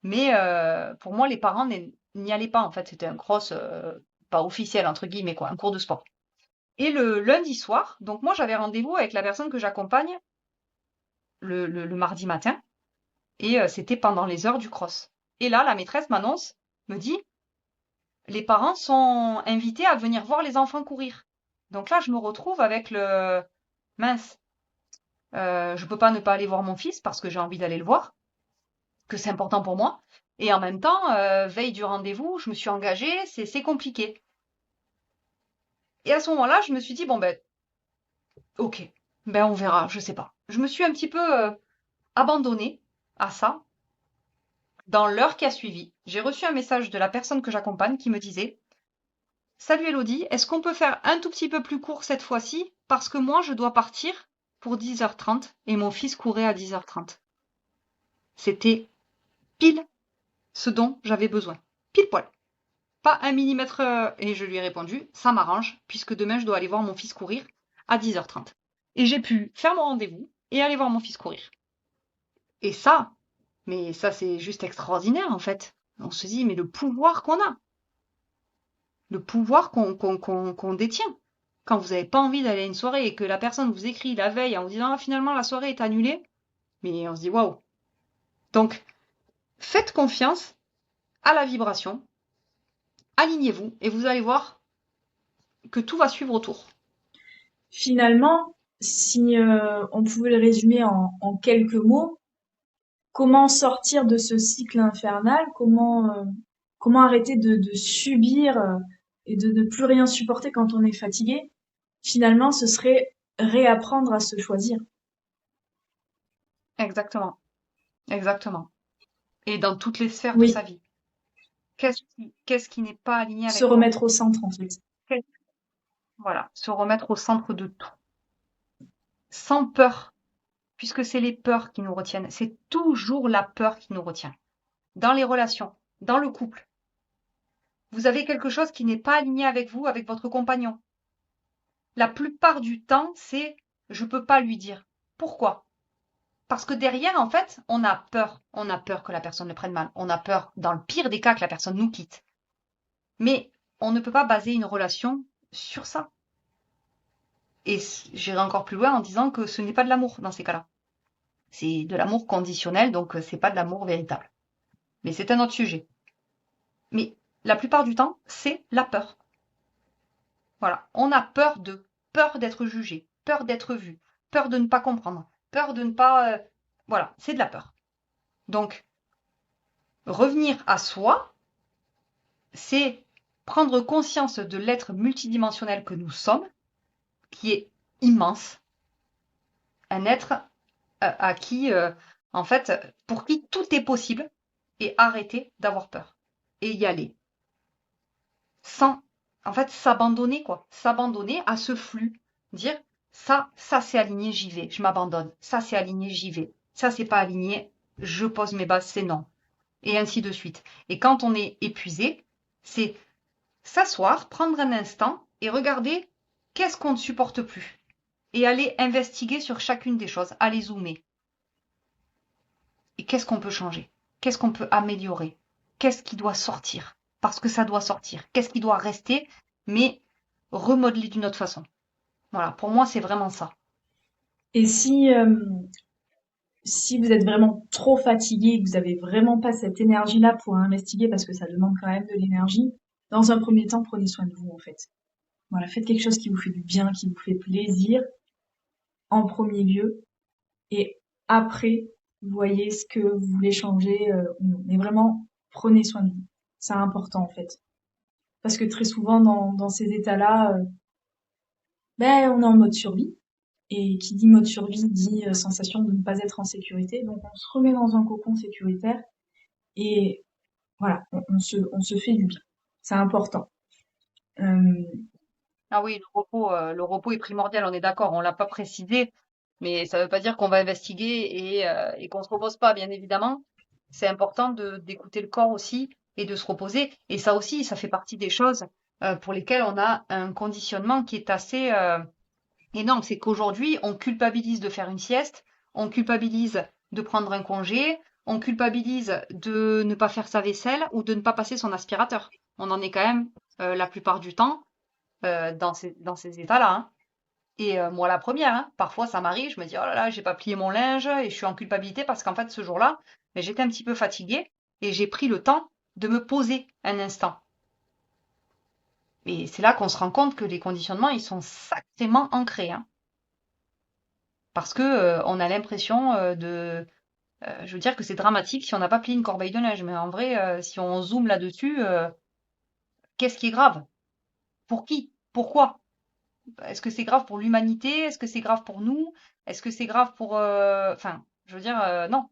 Mais pour moi, les parents n'y allaient pas. En fait, c'était un cross pas officiel, entre guillemets, quoi, un cours de sport. Et le lundi soir, donc moi, j'avais rendez-vous avec la personne que j'accompagne le mardi matin. Et c'était pendant les heures du cross. Et là, la maîtresse me dit, les parents sont invités à venir voir les enfants courir. Donc là, je me retrouve avec le mince. Je peux pas ne pas aller voir mon fils parce que j'ai envie d'aller le voir, que c'est important pour moi. Et en même temps, veille du rendez-vous, je me suis engagée, c'est compliqué. Et à ce moment-là, je me suis dit bon ben ok, ben on verra, je sais pas. Je me suis un petit peu abandonnée à ça. Dans l'heure qui a suivi, j'ai reçu un message de la personne que j'accompagne qui me disait salut Elodie, est-ce qu'on peut faire un tout petit peu plus court cette fois-ci? Parce que moi, je dois partir pour 10h30 et mon fils courait à 10h30. C'était pile ce dont j'avais besoin. Pile poil. Pas un millimètre. Et je lui ai répondu, ça m'arrange, puisque demain, je dois aller voir mon fils courir à 10h30. Et j'ai pu faire mon rendez-vous et aller voir mon fils courir. Et ça, mais ça, c'est juste extraordinaire, en fait. On se dit, mais le pouvoir qu'on a. Le pouvoir qu'on détient. Quand vous n'avez pas envie d'aller à une soirée et que la personne vous écrit la veille en vous disant ah, finalement la soirée est annulée, mais on se dit waouh. Donc, faites confiance à la vibration, alignez-vous et vous allez voir que tout va suivre autour. Finalement, si on pouvait le résumer en quelques mots, comment sortir de ce cycle infernal? Comment arrêter de subir et de ne plus rien supporter quand on est fatigué? Finalement, ce serait réapprendre à se choisir. Exactement, exactement. Et dans toutes les sphères de sa Oui, vie. Qu'est-ce qui n'est pas aligné se avec moi? remettre au centre en fait. Voilà, se remettre au centre de tout. Sans peur, puisque c'est les peurs qui nous retiennent. C'est toujours la peur qui nous retient. Dans les relations, dans le couple. Vous avez quelque chose qui n'est pas aligné avec vous, avec votre compagnon. La plupart du temps, c'est je peux pas lui dire. Pourquoi? Parce que derrière, en fait, on a peur. On a peur que la personne le prenne mal. On a peur, dans le pire des cas, que la personne nous quitte. Mais on ne peut pas baser une relation sur ça. Et j'irai encore plus loin en disant que ce n'est pas de l'amour dans ces cas-là. C'est de l'amour conditionnel, donc c'est pas de l'amour véritable. Mais c'est un autre sujet. Mais la plupart du temps, c'est la peur. Voilà. On a peur d'être jugé, peur d'être vu, peur de ne pas comprendre, peur de ne pas, voilà, c'est de la peur. Donc, revenir à soi, c'est prendre conscience de l'être multidimensionnel que nous sommes, qui est immense, un être à qui, en fait, pour qui tout est possible, et arrêter d'avoir peur et y aller sans, en fait, s'abandonner quoi, s'abandonner à ce flux, dire ça c'est aligné, j'y vais, je m'abandonne, ça c'est aligné, j'y vais, ça c'est pas aligné, je pose mes bases, c'est non, et ainsi de suite. Et quand on est épuisé, c'est s'asseoir, prendre un instant et regarder qu'est-ce qu'on ne supporte plus et aller investiguer sur chacune des choses, aller zoomer. Et qu'est-ce qu'on peut changer? Qu'est-ce qu'on peut améliorer? Qu'est-ce qui doit sortir? Parce que ça doit sortir. Qu'est-ce qui doit rester, mais remodeler d'une autre façon? Voilà, pour moi, c'est vraiment ça. Et si vous êtes vraiment trop fatigué, que vous avez vraiment pas cette énergie-là pour investiguer, parce que ça demande quand même de l'énergie, dans un premier temps, prenez soin de vous, en fait. Voilà, faites quelque chose qui vous fait du bien, qui vous fait plaisir, en premier lieu, et après, voyez ce que vous voulez changer ou non. Mais vraiment, prenez soin de vous. C'est important, en fait. Parce que très souvent, dans ces états-là, ben, on est en mode survie. Et qui dit mode survie dit sensation de ne pas être en sécurité. Donc on se remet dans un cocon sécuritaire et voilà, on se fait du bien. C'est important. Euh, Ah oui, le repos est primordial, on est d'accord, on l'a pas précisé, mais ça veut pas dire qu'on va investiguer et qu'on se repose pas, bien évidemment. C'est important d'écouter le corps aussi et de se reposer. Et ça aussi, ça fait partie des choses pour lesquelles on a un conditionnement qui est assez énorme. C'est qu'aujourd'hui, on culpabilise de faire une sieste, on culpabilise de prendre un congé, on culpabilise de ne pas faire sa vaisselle ou de ne pas passer son aspirateur. On en est quand même la plupart du temps dans ces états-là, hein. Et moi, la première, hein, parfois ça m'arrive, je me dis, oh là là, j'ai pas plié mon linge et je suis en culpabilité parce qu'en fait, ce jour-là, mais j'étais un petit peu fatiguée et j'ai pris le temps de me poser un instant. Et c'est là qu'on se rend compte que les conditionnements, ils sont sacrément ancrés, hein, parce que on a l'impression je veux dire que c'est dramatique si on n'a pas plié une corbeille de linge, mais en vrai, si on zoome là-dessus, qu'est-ce qui est grave? Pour qui? Pourquoi? Est-ce que c'est grave pour l'humanité? Est-ce que c'est grave pour nous? Est-ce que c'est grave pour... Enfin, je veux dire, non.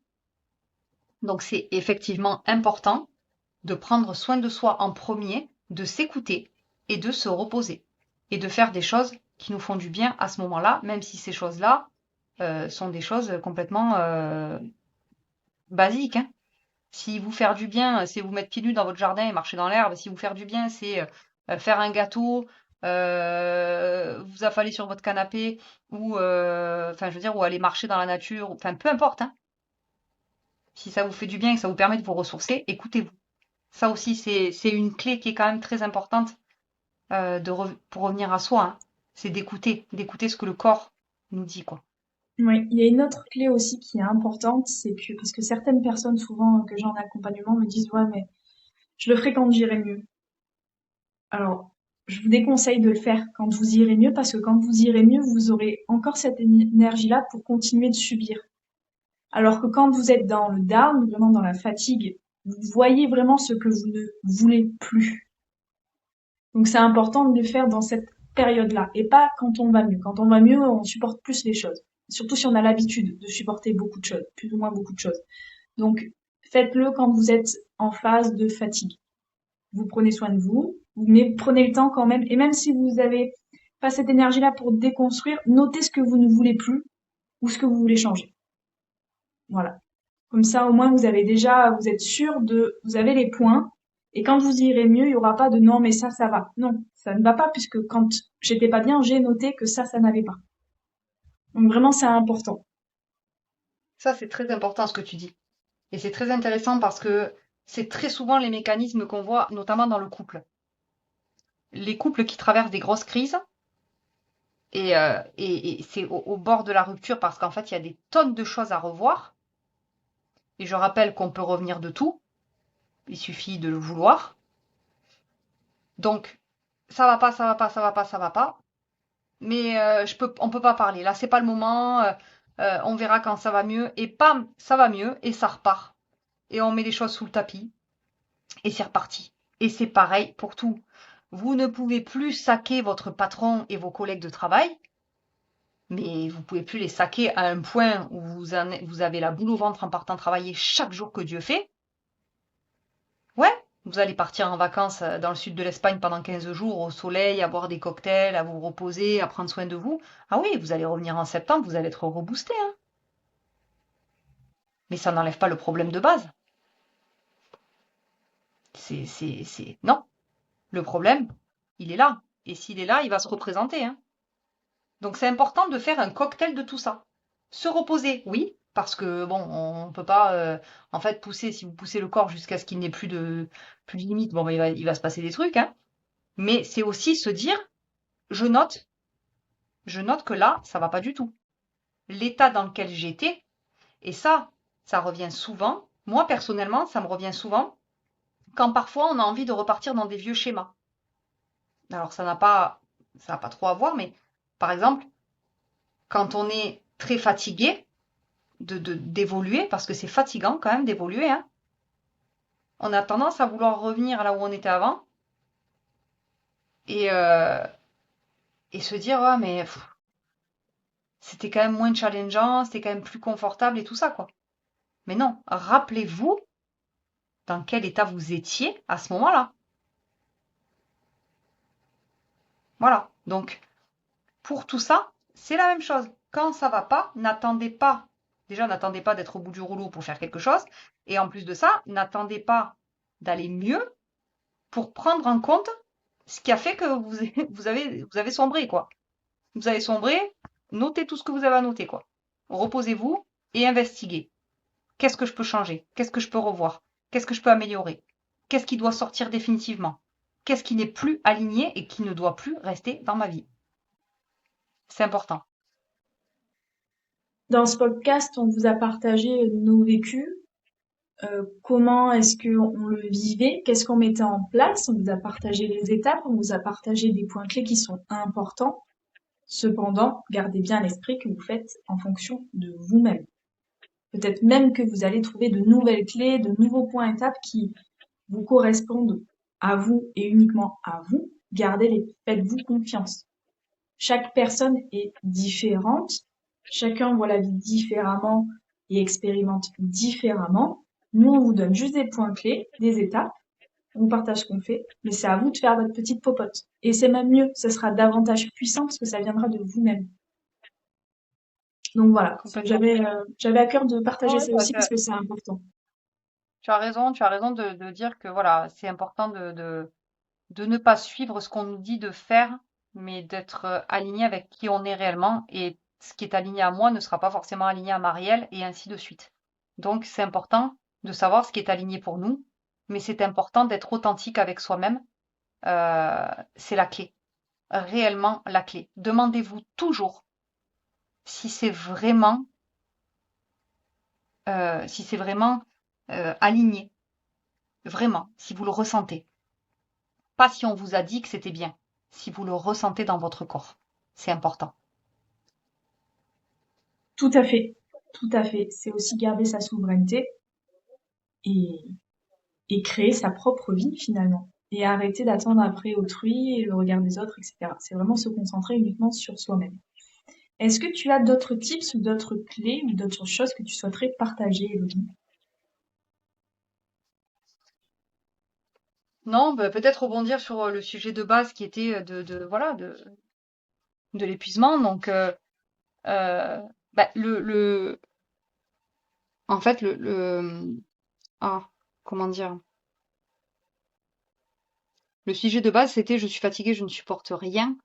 Donc c'est effectivement important de prendre soin de soi en premier, de s'écouter et de se reposer. Et de faire des choses qui nous font du bien à ce moment-là, même si ces choses-là sont des choses complètement basiques, hein. Si vous faire du bien, c'est vous mettre pieds nus dans votre jardin et marcher dans l'herbe. Si vous faire du bien, c'est faire un gâteau, vous affaler sur votre canapé ou, enfin, je veux dire, ou aller marcher dans la nature. Enfin, peu importe, hein. Si ça vous fait du bien et que ça vous permet de vous ressourcer, écoutez-vous. Ça aussi, c'est une clé qui est quand même très importante pour revenir à soi, hein. C'est d'écouter ce que le corps nous dit, quoi. oui, il y a une autre clé aussi qui est importante, c'est que parce que certaines personnes souvent que j'ai en accompagnement me disent ouais mais je le ferai quand j'irai mieux. Alors je vous déconseille de le faire quand vous irez mieux parce que quand vous irez mieux, vous aurez encore cette énergie-là pour continuer de subir. Alors que quand vous êtes dans le down, vraiment dans la fatigue, vous voyez vraiment ce que vous ne voulez plus. Donc c'est important de le faire dans cette période-là et pas quand on va mieux. Quand on va mieux, on supporte plus les choses. Surtout si on a l'habitude de supporter beaucoup de choses, plus ou moins beaucoup de choses. Donc faites-le quand vous êtes en phase de fatigue. Vous prenez soin de vous, mais prenez le temps quand même. Et même si vous avez pas cette énergie-là pour déconstruire, notez ce que vous ne voulez plus ou ce que vous voulez changer. Voilà. Comme ça, au moins, vous êtes sûr vous avez les points. Et quand vous irez mieux, il y aura pas de non, mais ça va. Non, ça ne va pas puisque quand j'étais pas bien, j'ai noté que ça n'allait pas. Donc vraiment, c'est important. Ça, c'est très important ce que tu dis. Et c'est très intéressant parce que c'est très souvent les mécanismes qu'on voit, notamment dans le couple. Les couples qui traversent des grosses crises, et c'est au bord de la rupture parce qu'en fait, il y a des tonnes de choses à revoir. Et je rappelle qu'on peut revenir de tout. Il suffit de le vouloir. Donc, ça va pas, ça va pas, ça va pas, ça va pas. Mais on peut pas parler. Là, c'est pas le moment. On verra quand ça va mieux. Et pam, ça va mieux et ça repart. Et on met les choses sous le tapis et c'est reparti. Et c'est pareil pour tout. Vous ne pouvez plus saquer votre patron et vos collègues de travail, mais vous pouvez plus les saquer à un point où vous avez la boule au ventre en partant travailler chaque jour que Dieu fait. Ouais, vous allez partir en vacances dans le sud de l'Espagne pendant 15 jours au soleil, à boire des cocktails, à vous reposer, à prendre soin de vous. Ah oui, vous allez revenir en septembre, vous allez être reboosté, hein. Mais ça n'enlève pas le problème de base. Non. Le problème, il est là. Et s'il est là, il va se représenter, hein. Donc c'est important de faire un cocktail de tout ça. Se reposer, oui, parce que bon, on peut pas en fait pousser, si vous poussez le corps jusqu'à ce qu'il n'ait plus de limite, bon, bah, il va se passer des trucs, hein. Mais c'est aussi se dire, je note, je note que là, ça va pas du tout. L'état dans lequel j'étais, et ça revient souvent. Moi, personnellement, ça me revient souvent quand parfois on a envie de repartir dans des vieux schémas. Alors ça n'a pas trop à voir, mais par exemple, quand on est très fatigué d'évoluer, parce que c'est fatigant quand même d'évoluer, hein, on a tendance à vouloir revenir là où on était avant et, euh, et se dire, ah, mais c'était quand même moins challengeant, c'était quand même plus confortable et tout ça, quoi. Mais non, rappelez-vous dans quel état vous étiez à ce moment-là. Voilà. Donc, pour tout ça, c'est la même chose. Quand ça va pas, n'attendez pas d'être au bout du rouleau pour faire quelque chose. Et en plus de ça, n'attendez pas d'aller mieux pour prendre en compte ce qui a fait que vous avez sombré, quoi. Vous avez sombré, notez tout ce que vous avez à noter, quoi. Reposez-vous et investiguez. Qu'est-ce que je peux changer? Qu'est-ce que je peux revoir? Qu'est-ce que je peux améliorer? Qu'est-ce qui doit sortir définitivement? Qu'est-ce qui n'est plus aligné et qui ne doit plus rester dans ma vie? C'est important. Dans ce podcast, on vous a partagé nos vécus, comment est-ce qu'on le vivait, qu'est-ce qu'on mettait en place, on vous a partagé les étapes, on vous a partagé des points clés qui sont importants. Cependant, gardez bien à l'esprit que vous faites en fonction de vous-même. Peut-être même que vous allez trouver de nouvelles clés, de nouveaux points étapes qui vous correspondent à vous et uniquement à vous. Gardez-les, faites-vous confiance. Chaque personne est différente, chacun voit la vie différemment et expérimente différemment. Nous, on vous donne juste des points clés, des étapes, on vous partage ce qu'on fait, mais c'est à vous de faire votre petite popote. Et c'est même mieux, ce sera davantage puissant parce que ça viendra de vous-même. Donc voilà, Complètement. j'avais à cœur de Ouais, partager ouais, ça bah, aussi parce que c'est important. tu as raison de dire que voilà, c'est important de ne pas suivre ce qu'on nous dit de faire, mais d'être aligné avec qui on est réellement. Et ce qui est aligné à moi ne sera pas forcément aligné à Marielle, et ainsi de suite. Donc, c'est important de savoir ce qui est aligné pour nous, mais c'est important d'être authentique avec soi-même. C'est la clé, réellement la clé. Demandez-vous toujours si c'est vraiment, si c'est vraiment aligné, vraiment, si vous le ressentez. Pas si on vous a dit que c'était bien, si vous le ressentez dans votre corps. C'est important. Tout à fait, tout à fait. C'est aussi garder sa souveraineté et, et créer sa propre vie finalement. Et arrêter d'attendre après autrui et le regard des autres, etc. C'est vraiment se concentrer uniquement sur soi-même. Est-ce que tu as d'autres tips ou d'autres clés ou d'autres choses que tu souhaiterais partager, Elodie? Non, bah, peut-être rebondir sur le sujet de base qui était voilà, de l'épuisement. Donc, euh, bah, en fait, ah, comment dire? Le sujet de base, c'était je suis fatiguée, je ne supporte rien.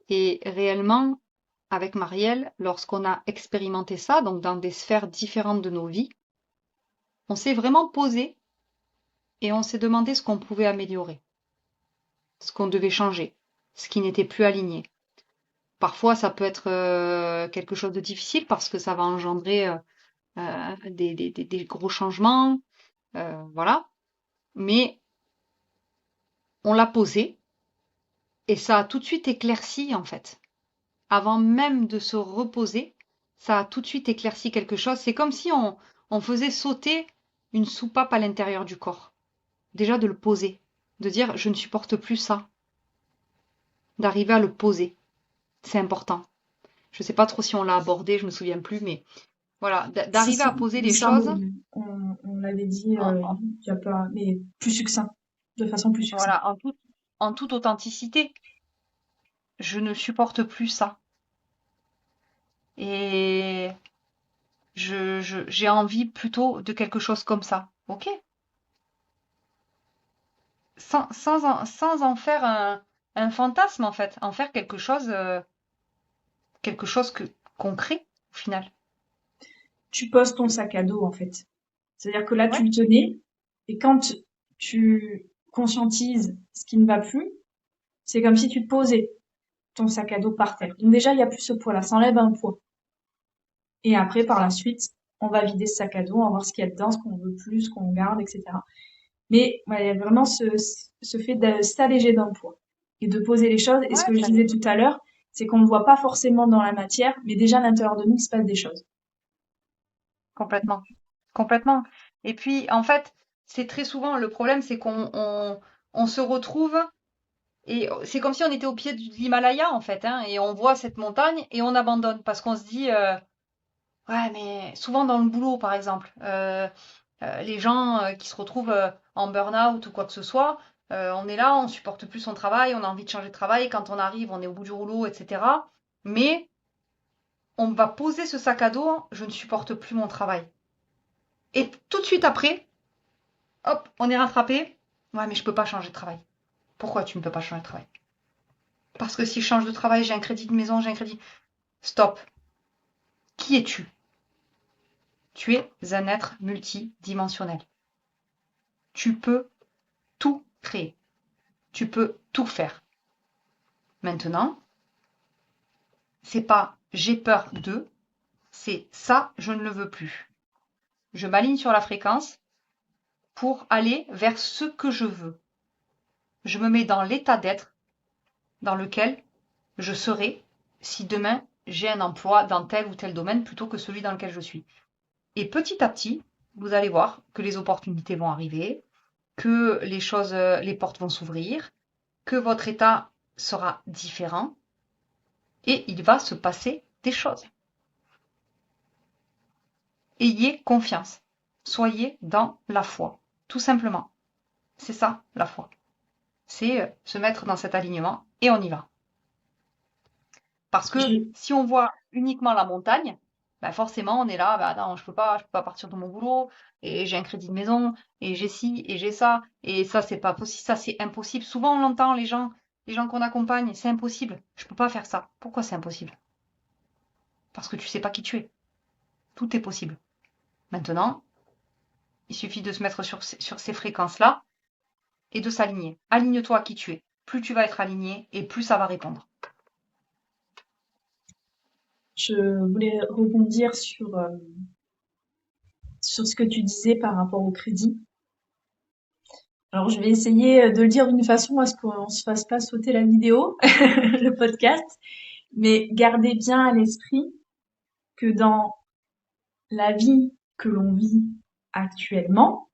Et réellement, avec Marielle, lorsqu'on a expérimenté ça, donc dans des sphères différentes de nos vies, on s'est vraiment posé et on s'est demandé ce qu'on pouvait améliorer, ce qu'on devait changer, ce qui n'était plus aligné. Parfois, ça peut être quelque chose de difficile parce que ça va engendrer des gros changements, voilà. Mais on l'a posé et ça a tout de suite éclairci, en fait. Avant même de se reposer, ça a tout de suite éclairci quelque chose. C'est comme si on faisait sauter une soupape à l'intérieur du corps. Déjà de le poser, de dire je ne supporte plus ça, d'arriver à le poser. C'est important. Je sais pas trop si on l'a abordé, je me souviens plus, mais voilà, Si, d'arriver à si, poser les ça, choses on l'avait dit, en, il y a pas, mais plus succinct, de façon plus succincte. voilà, en toute authenticité. Je ne supporte plus ça. Et j'ai envie plutôt de quelque chose comme ça. Ok? Sans en faire un fantasme, en fait. En faire quelque chose que concret, au final. Tu poses ton sac à dos, en fait. C'est-à-dire que là, tu Ouais, le tenais, et quand tu conscientises ce qui ne va plus, c'est comme si tu posais ton sac à dos par terre. Donc déjà, il y a plus ce poids-là, ça enlève un poids. Et après, c'est par la ça. suite, on va vider ce sac à dos, on va voir ce qu'il y a dedans, ce qu'on veut plus, ce qu'on garde, etc. Mais ouais, il y a vraiment ce fait de s'alléger d'un poids et de poser les choses. Et ce Ouais, que je disais tout à l'heure, c'est qu'on ne voit pas forcément dans la matière, mais déjà à l'intérieur de nous, il se passe des choses. complètement. Complètement. Et puis, en fait, c'est très souvent, le problème, c'est on se retrouve. Et c'est comme si on était au pied de l'Himalaya, en fait, hein, et on voit cette montagne et on abandonne parce qu'on se dit, ouais, mais souvent dans le boulot, par exemple, les gens qui se retrouvent en burn-out ou quoi que ce soit, on est là, on supporte plus son travail, on a envie de changer de travail. Quand on arrive, on est au bout du rouleau, etc. Mais on va poser ce sac à dos, je ne supporte plus mon travail. Et tout de suite après, hop, on est rattrapé. Ouais, mais je peux pas changer de travail. Pourquoi tu ne peux pas changer de travail? Parce que si je change de travail, j'ai un crédit de maison, j'ai un crédit. Stop. Qui es-tu? Tu es un être multidimensionnel. Tu peux tout créer. Tu peux tout faire. Maintenant, c'est pas j'ai peur de, c'est ça, je ne le veux plus. Je m'aligne sur la fréquence pour aller vers ce que je veux. Je me mets dans l'état d'être dans lequel je serai si demain j'ai un emploi dans tel ou tel domaine plutôt que celui dans lequel je suis. Et petit à petit, vous allez voir que les opportunités vont arriver, que les choses, les portes vont s'ouvrir, que votre état sera différent et il va se passer des choses. Ayez confiance. Soyez dans la foi. Tout simplement. C'est ça, la foi. C'est se mettre dans cet alignement et on y va. Parce que Je, si on voit uniquement la montagne, bah forcément on est là, bah non, je peux pas partir de mon boulot, et j'ai un crédit de maison, et j'ai ci, et j'ai ça, et ça c'est pas possible, ça c'est impossible. Souvent on l'entend, les gens qu'on accompagne, c'est impossible, je peux pas faire ça. Pourquoi c'est impossible? Parce que tu sais pas qui tu es. Tout est possible. Maintenant, il suffit de se mettre sur ces fréquences-là et de s'aligner. Aligne-toi à qui tu es. Plus tu vas être aligné et plus ça va répondre. je voulais rebondir sur ce que tu disais par rapport au crédit. Alors, je vais essayer de le dire d'une façon à ce qu'on se fasse pas sauter la vidéo, le podcast, mais gardez bien à l'esprit que dans la vie que l'on vit actuellement,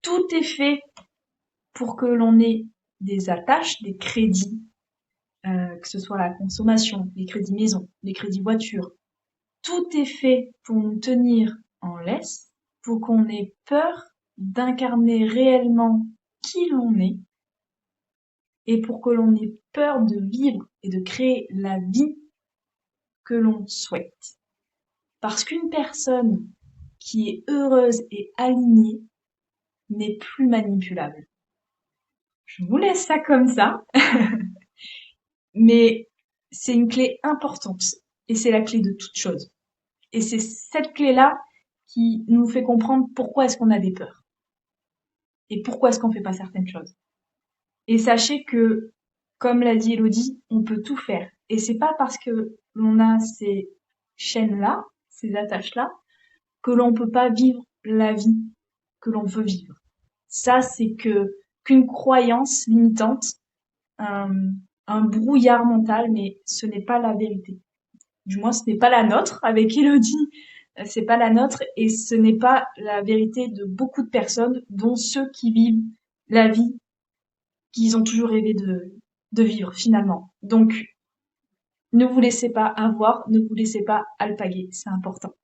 tout est fait pour que l'on ait des attaches, des crédits, que ce soit la consommation, les crédits maison, les crédits voiture. Tout est fait pour nous tenir en laisse, pour qu'on ait peur d'incarner réellement qui l'on est et pour que l'on ait peur de vivre et de créer la vie que l'on souhaite. Parce qu'une personne qui est heureuse et alignée n'est plus manipulable. Je vous laisse ça comme ça, mais c'est une clé importante et c'est la clé de toute chose. Et c'est cette clé-là qui nous fait comprendre pourquoi est-ce qu'on a des peurs et pourquoi est-ce qu'on fait pas certaines choses. Et sachez que, comme l'a dit Elodie, on peut tout faire. Et c'est pas parce que l'on a ces chaînes-là, ces attaches-là, que l'on peut pas vivre la vie que l'on veut vivre. Ça, c'est qu'une croyance limitante, un, un brouillard mental, mais ce n'est pas la vérité. Du moins, ce n'est pas la nôtre avec Elodie. C'est pas la nôtre et ce n'est pas la vérité de beaucoup de personnes, dont ceux qui vivent la vie qu'ils ont toujours rêvé de vivre finalement. Donc, ne vous laissez pas avoir, ne vous laissez pas alpaguer, c'est important.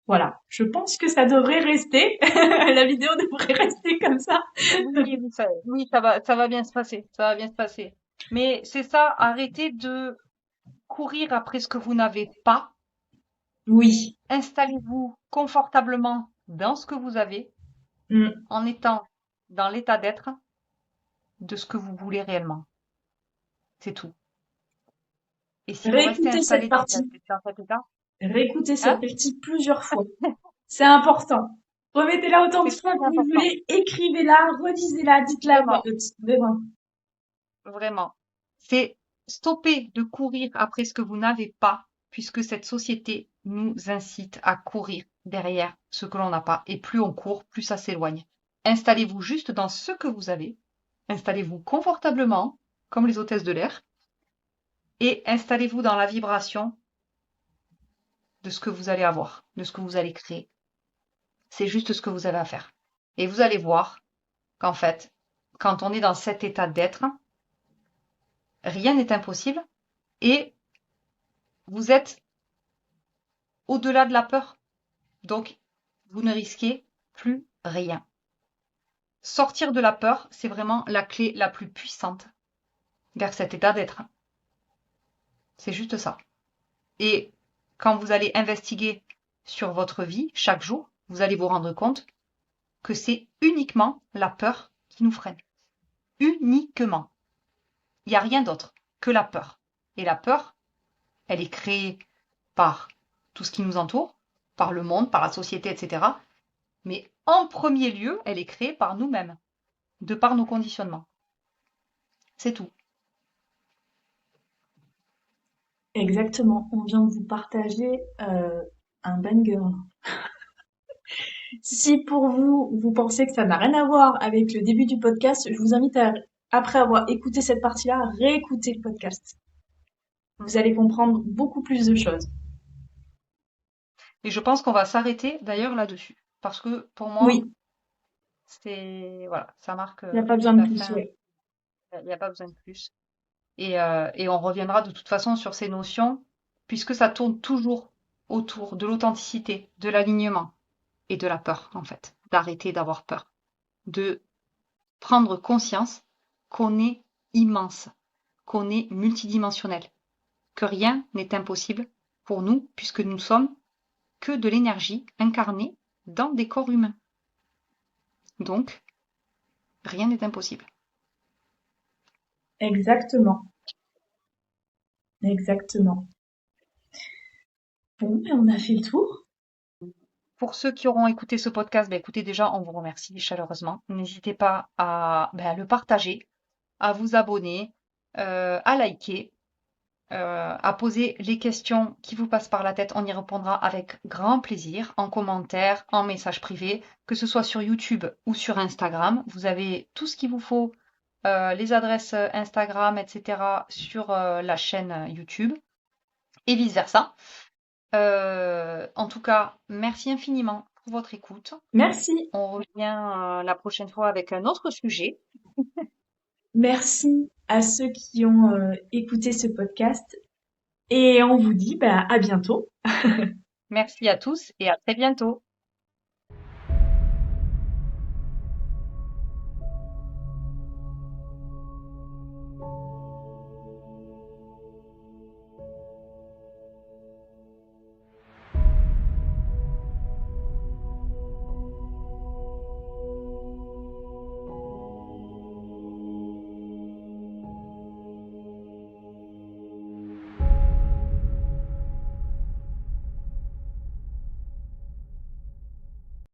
Voilà, je pense que ça devrait rester. La vidéo devrait rester comme ça. Oui, ça va bien se passer. Ça va bien se passer. Mais c'est ça, arrêtez de courir après ce que vous n'avez pas. Oui. Installez-vous confortablement dans ce que vous avez Mm. en étant dans l'état d'être de ce que vous voulez réellement. C'est tout. Et si vous restez Réécoutez cette installé partie. dans cet état, Réécoutez cette hein, partie plusieurs fois. C'est important. Remettez-la autant de c'est fois très que vous important. voulez, écrivez-la, relisez-la, dites-la à voix Vraiment, haute. Vraiment. vraiment. C'est stopper de courir après ce que vous n'avez pas, puisque cette société nous incite à courir derrière ce que l'on n'a pas. Et plus on court, plus ça s'éloigne. Installez-vous juste dans ce que vous avez. Installez-vous confortablement, comme les hôtesses de l'air, et installez-vous dans la vibration de ce que vous allez avoir, de ce que vous allez créer. C'est juste ce que vous avez à faire. Et vous allez voir qu'en fait, quand on est dans cet état d'être, rien n'est impossible et vous êtes au-delà de la peur. Donc, vous ne risquez plus rien. Sortir de la peur, c'est vraiment la clé la plus puissante vers cet état d'être. C'est juste ça. Et quand vous allez investiguer sur votre vie chaque jour, vous allez vous rendre compte que c'est uniquement la peur qui nous freine. Uniquement. Il n'y a rien d'autre que la peur. Et la peur, elle est créée par tout ce qui nous entoure, par le monde, par la société, etc. Mais en premier lieu, elle est créée par nous-mêmes, de par nos conditionnements. C'est tout. Exactement. On vient de vous partager un banger. Si pour vous, vous pensez que ça n'a rien à voir avec le début du podcast, je vous invite à, après avoir écouté cette partie-là, à réécouter le podcast. Vous allez comprendre beaucoup plus de choses. Et je pense qu'on va s'arrêter d'ailleurs là-dessus. Parce que pour moi, Oui, c'est voilà, ça marque il n'y a pas besoin de la plus, fin. ouais. Il n'y a pas besoin de plus. Et on reviendra de toute façon sur ces notions, puisque ça tourne toujours autour de l'authenticité, de l'alignement et de la peur, en fait. D'arrêter d'avoir peur. De prendre conscience qu'on est immense, qu'on est multidimensionnel, que rien n'est impossible pour nous, puisque nous ne sommes que de l'énergie incarnée dans des corps humains. Donc, rien n'est impossible. Exactement. Exactement. Bon, ben, on a fait le tour. Pour ceux qui auront écouté ce podcast, écoutez, déjà, on vous remercie chaleureusement. N'hésitez pas à le partager, à vous abonner, à liker, à poser les questions qui vous passent par la tête. On y répondra avec grand plaisir, en commentaire, en message privé, que ce soit sur YouTube ou sur Instagram. Vous avez tout ce qu'il vous faut, les adresses Instagram, etc., sur la chaîne YouTube et vice-versa. En tout cas, merci infiniment pour votre écoute. Merci. On revient la prochaine fois avec un autre sujet. Merci à ceux qui ont écouté ce podcast. Et on vous dit bah, à bientôt. Merci à tous et à très bientôt.